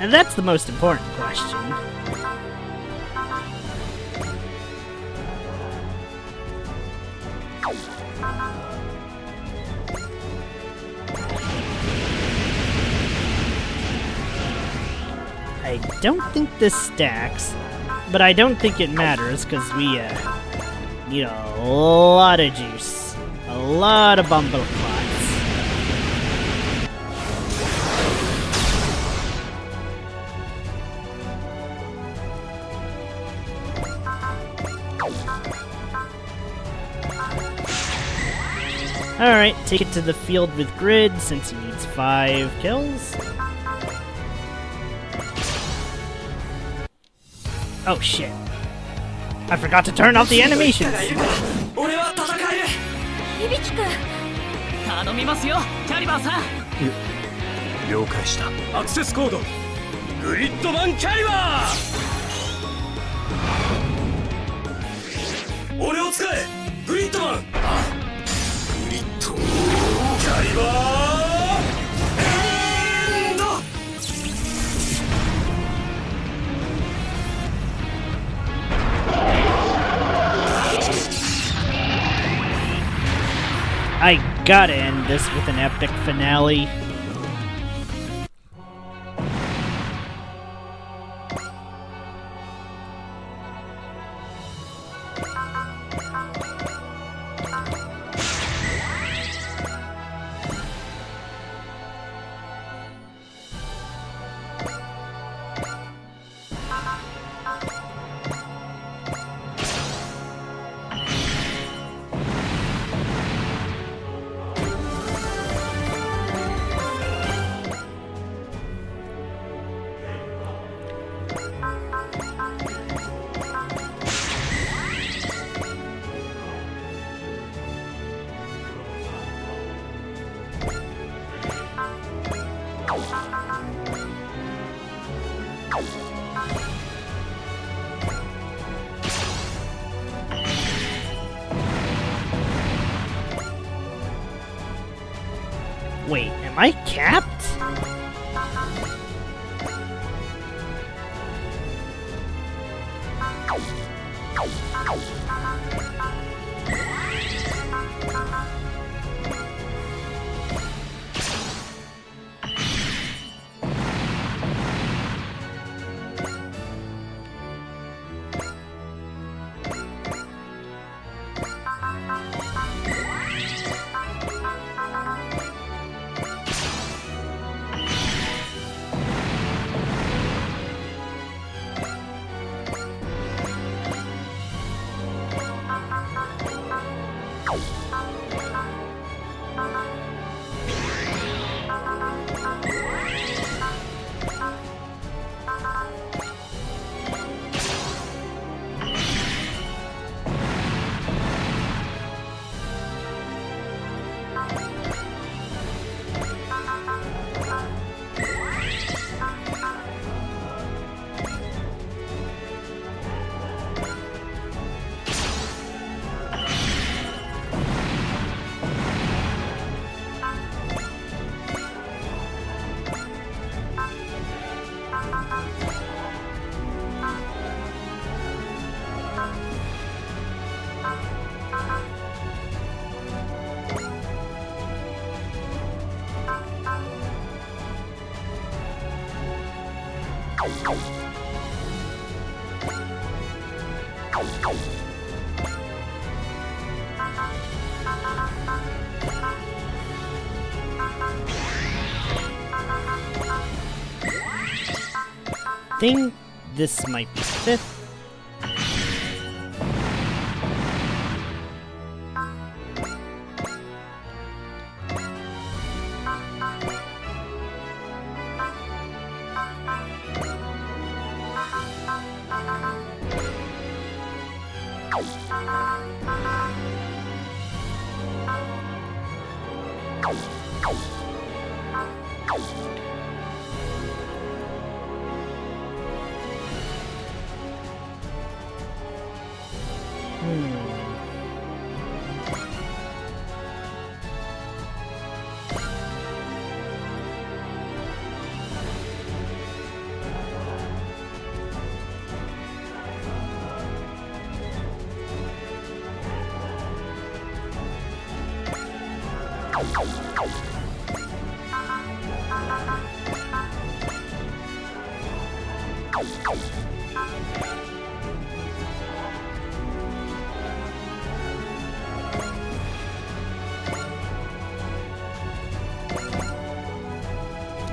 And that's the most important question. I don't think this stacks, but I don't think it matters because we need a lot of juice. A lot of bumble clots. Alright, take it to the field with Grid since he needs 5 kills. Oh shit. I forgot to turn off the animations. 響くん頼みますよキャリバーさん。了解した。アクセスコードグリッドマンキャリバー。俺を使えグリッドマン。グリッドキャリバーエンド。I gotta end this with an epic finale. Wait, am I capped? Think this might be 5th.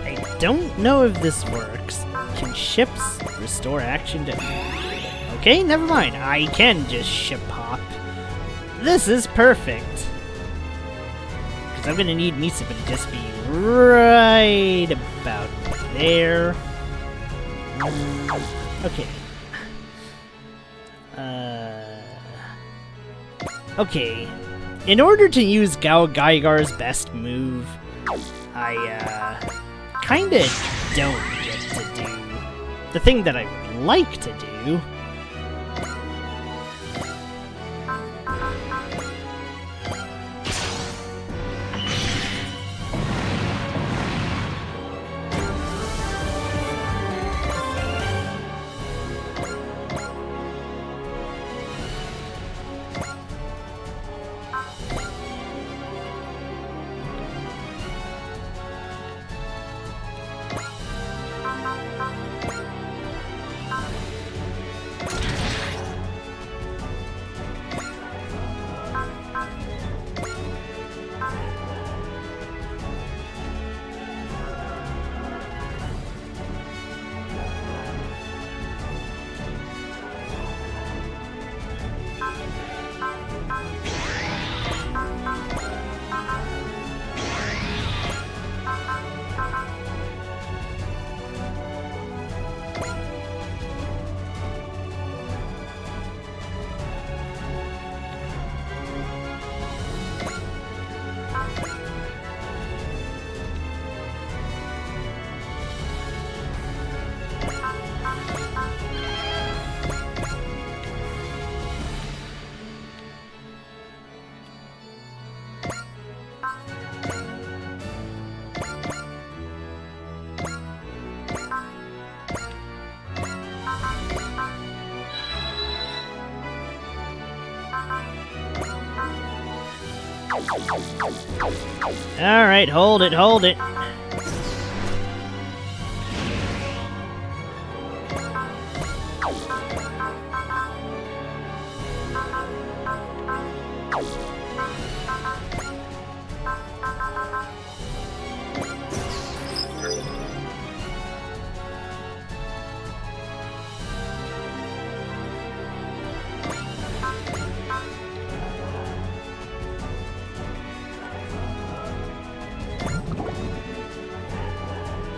I don't know if this works. Can ships restore action to... Okay, never mind. I can just ship hop. This is perfect. Because I'm going to need Misa to just be right about there. Okay. Okay. In order to use Gao Gaigar's best move, I, kinda don't get to do the thing that I would like to do. Alright, hold it, hold it.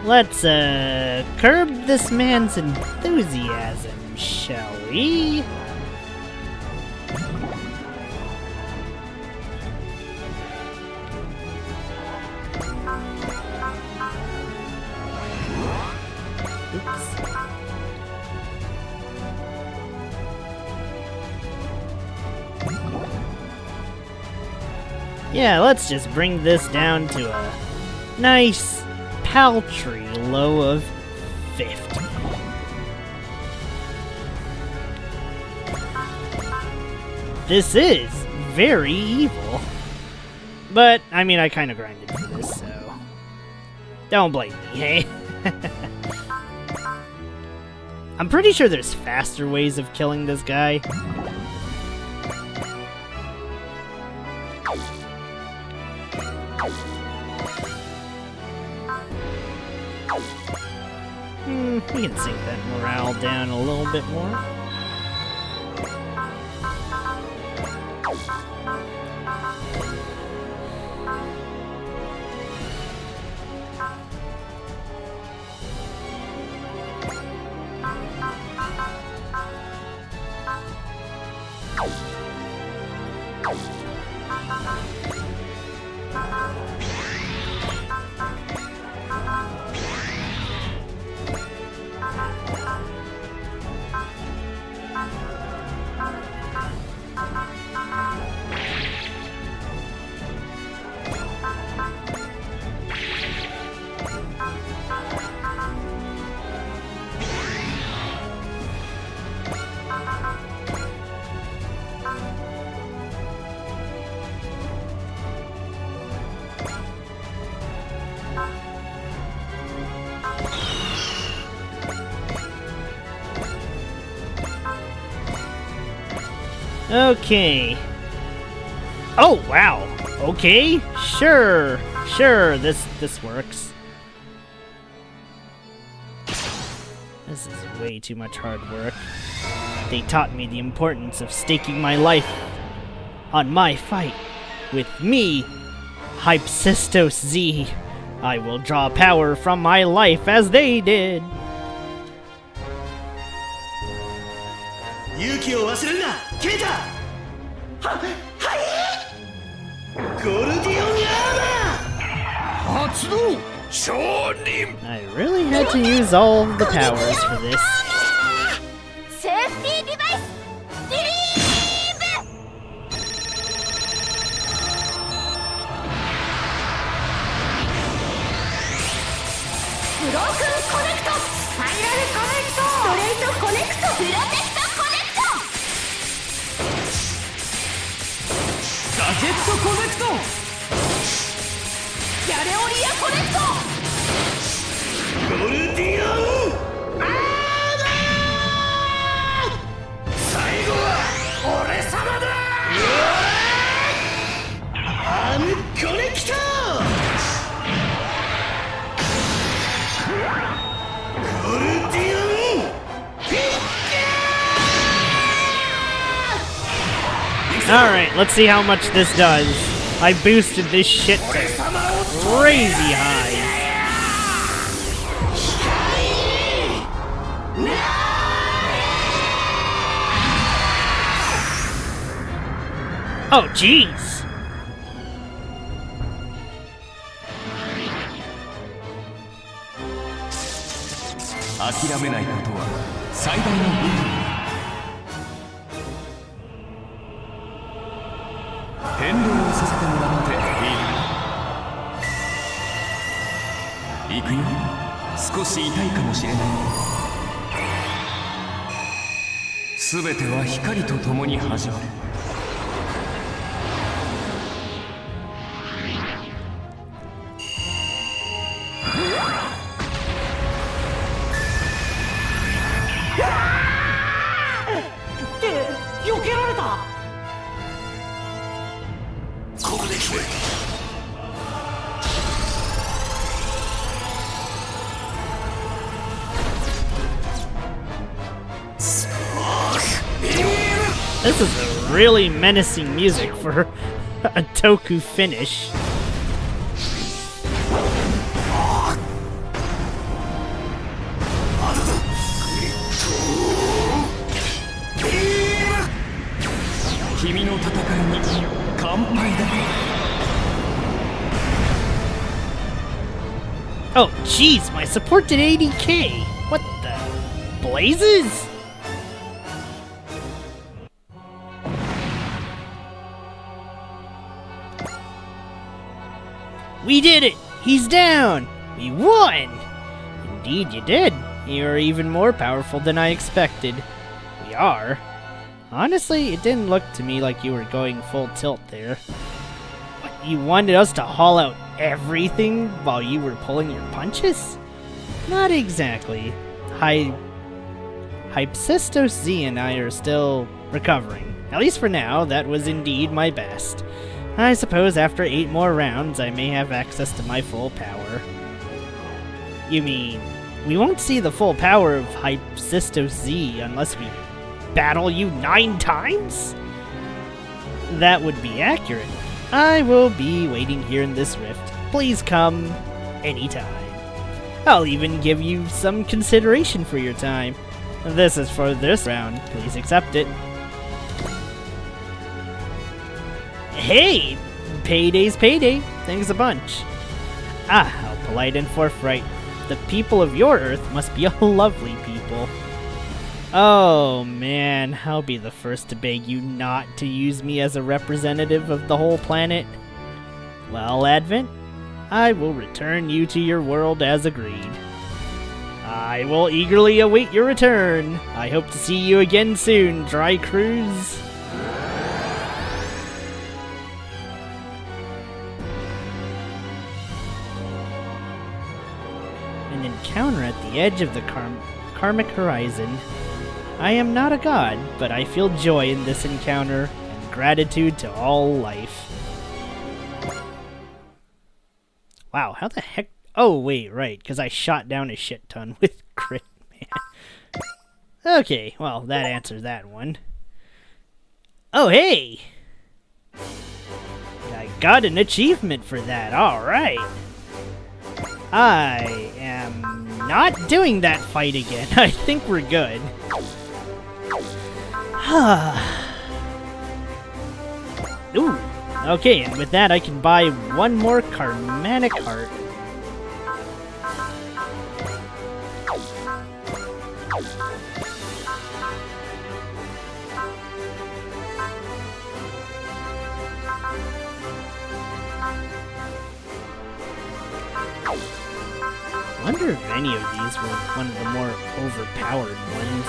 Let's, curb this man's enthusiasm, shall we? Oops. Yeah, let's just bring this down to a nice paltry low of 50. This is very evil. But, I mean, I kind of grinded for this, so don't blame me, hey? I'm pretty sure there's faster ways of killing this guy. We can sink that morale down a little bit more. Okay. Oh, wow. Okay. Sure. Sure, this works. This is way too much hard work. They taught me the importance of staking my life on my fight. With me, Hypsistos Z, I will draw power from my life as they did. 勇気を忘れるな、ケイタ。はい。ゴルディオンアーマー。発動。承認。 I really had to use all of the powers for this. セーフティーデバイスリリーブ。ブロークンコネクト、スパイラルコネクト、ストレートコネクト、プロテクトコネクト、ガジェットコネクト、ギャレオリアコネクト、ゴルディオンアーマー。最後は俺様だ。アームコネクト。ゴルディオンピッカー。 Alright, let's see how much this does. I boosted this shit to crazy high. Oh, jeez! 諦めないことは最大の武器。変動をさせてもらっていい。行くよ。少し痛いかもしれない。すべては光と共に始まる。This is a really menacing music for a Toku finish. Oh, jeez, my support did 80k! What the blazes? We did it! He's down! We won! Indeed you did. You're even more powerful than I expected. We are. Honestly, it didn't look to me like you were going full tilt there. What, you wanted us to haul out everything while you were pulling your punches? Not exactly. Hypsistos Z and I are still recovering. At least for now, that was indeed my best. I suppose after 8 more rounds, I may have access to my full power. You mean, we won't see the full power of Hypsistos Z unless we battle you 9 times? That would be accurate. I will be waiting here in this rift. Please come anytime. I'll even give you some consideration for your time. This is for this round. Please accept it. Hey! Payday's payday. Thanks a bunch. Ah, how polite and forthright. The people of your Earth must be a lovely people. Oh man, I'll be the first to beg you not to use me as a representative of the whole planet. Well, Advent, I will return you to your world as agreed. I will eagerly await your return. I hope to see you again soon, Dry Cruise. An encounter at the edge of the karmic horizon. I am not a god, but I feel joy in this encounter and gratitude to all life. Wow, how the heck? Oh, wait, right, because I shot down a shit ton with crit, man. Okay, well, that answers that one. Oh, hey! I got an achievement for that, alright. I am not doing that fight again. I think we're good. Ooh, okay, and with that I can buy one more Karmanic Heart. I wonder if any of these were one of the more overpowered ones.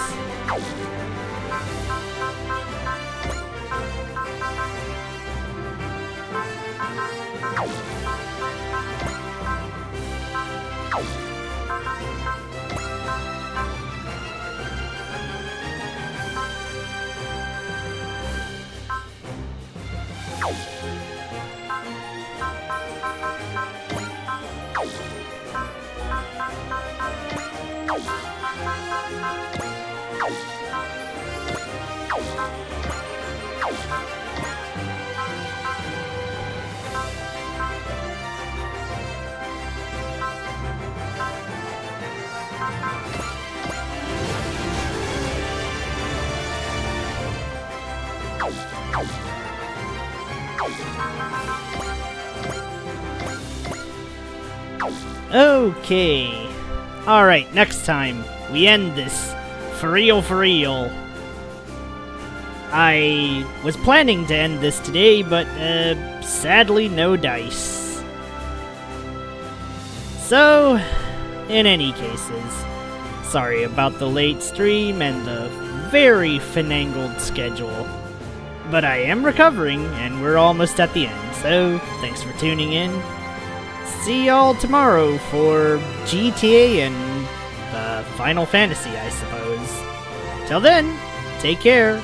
Okay. Alright, next time, we end this. For real, for real. I was planning to end this today, but, sadly no dice. So, in any cases, sorry about the late stream and the very finangled schedule. But I am recovering, and we're almost at the end, so thanks for tuning in. See y'all tomorrow for GTA and Final Fantasy, I suppose. Till then, take care.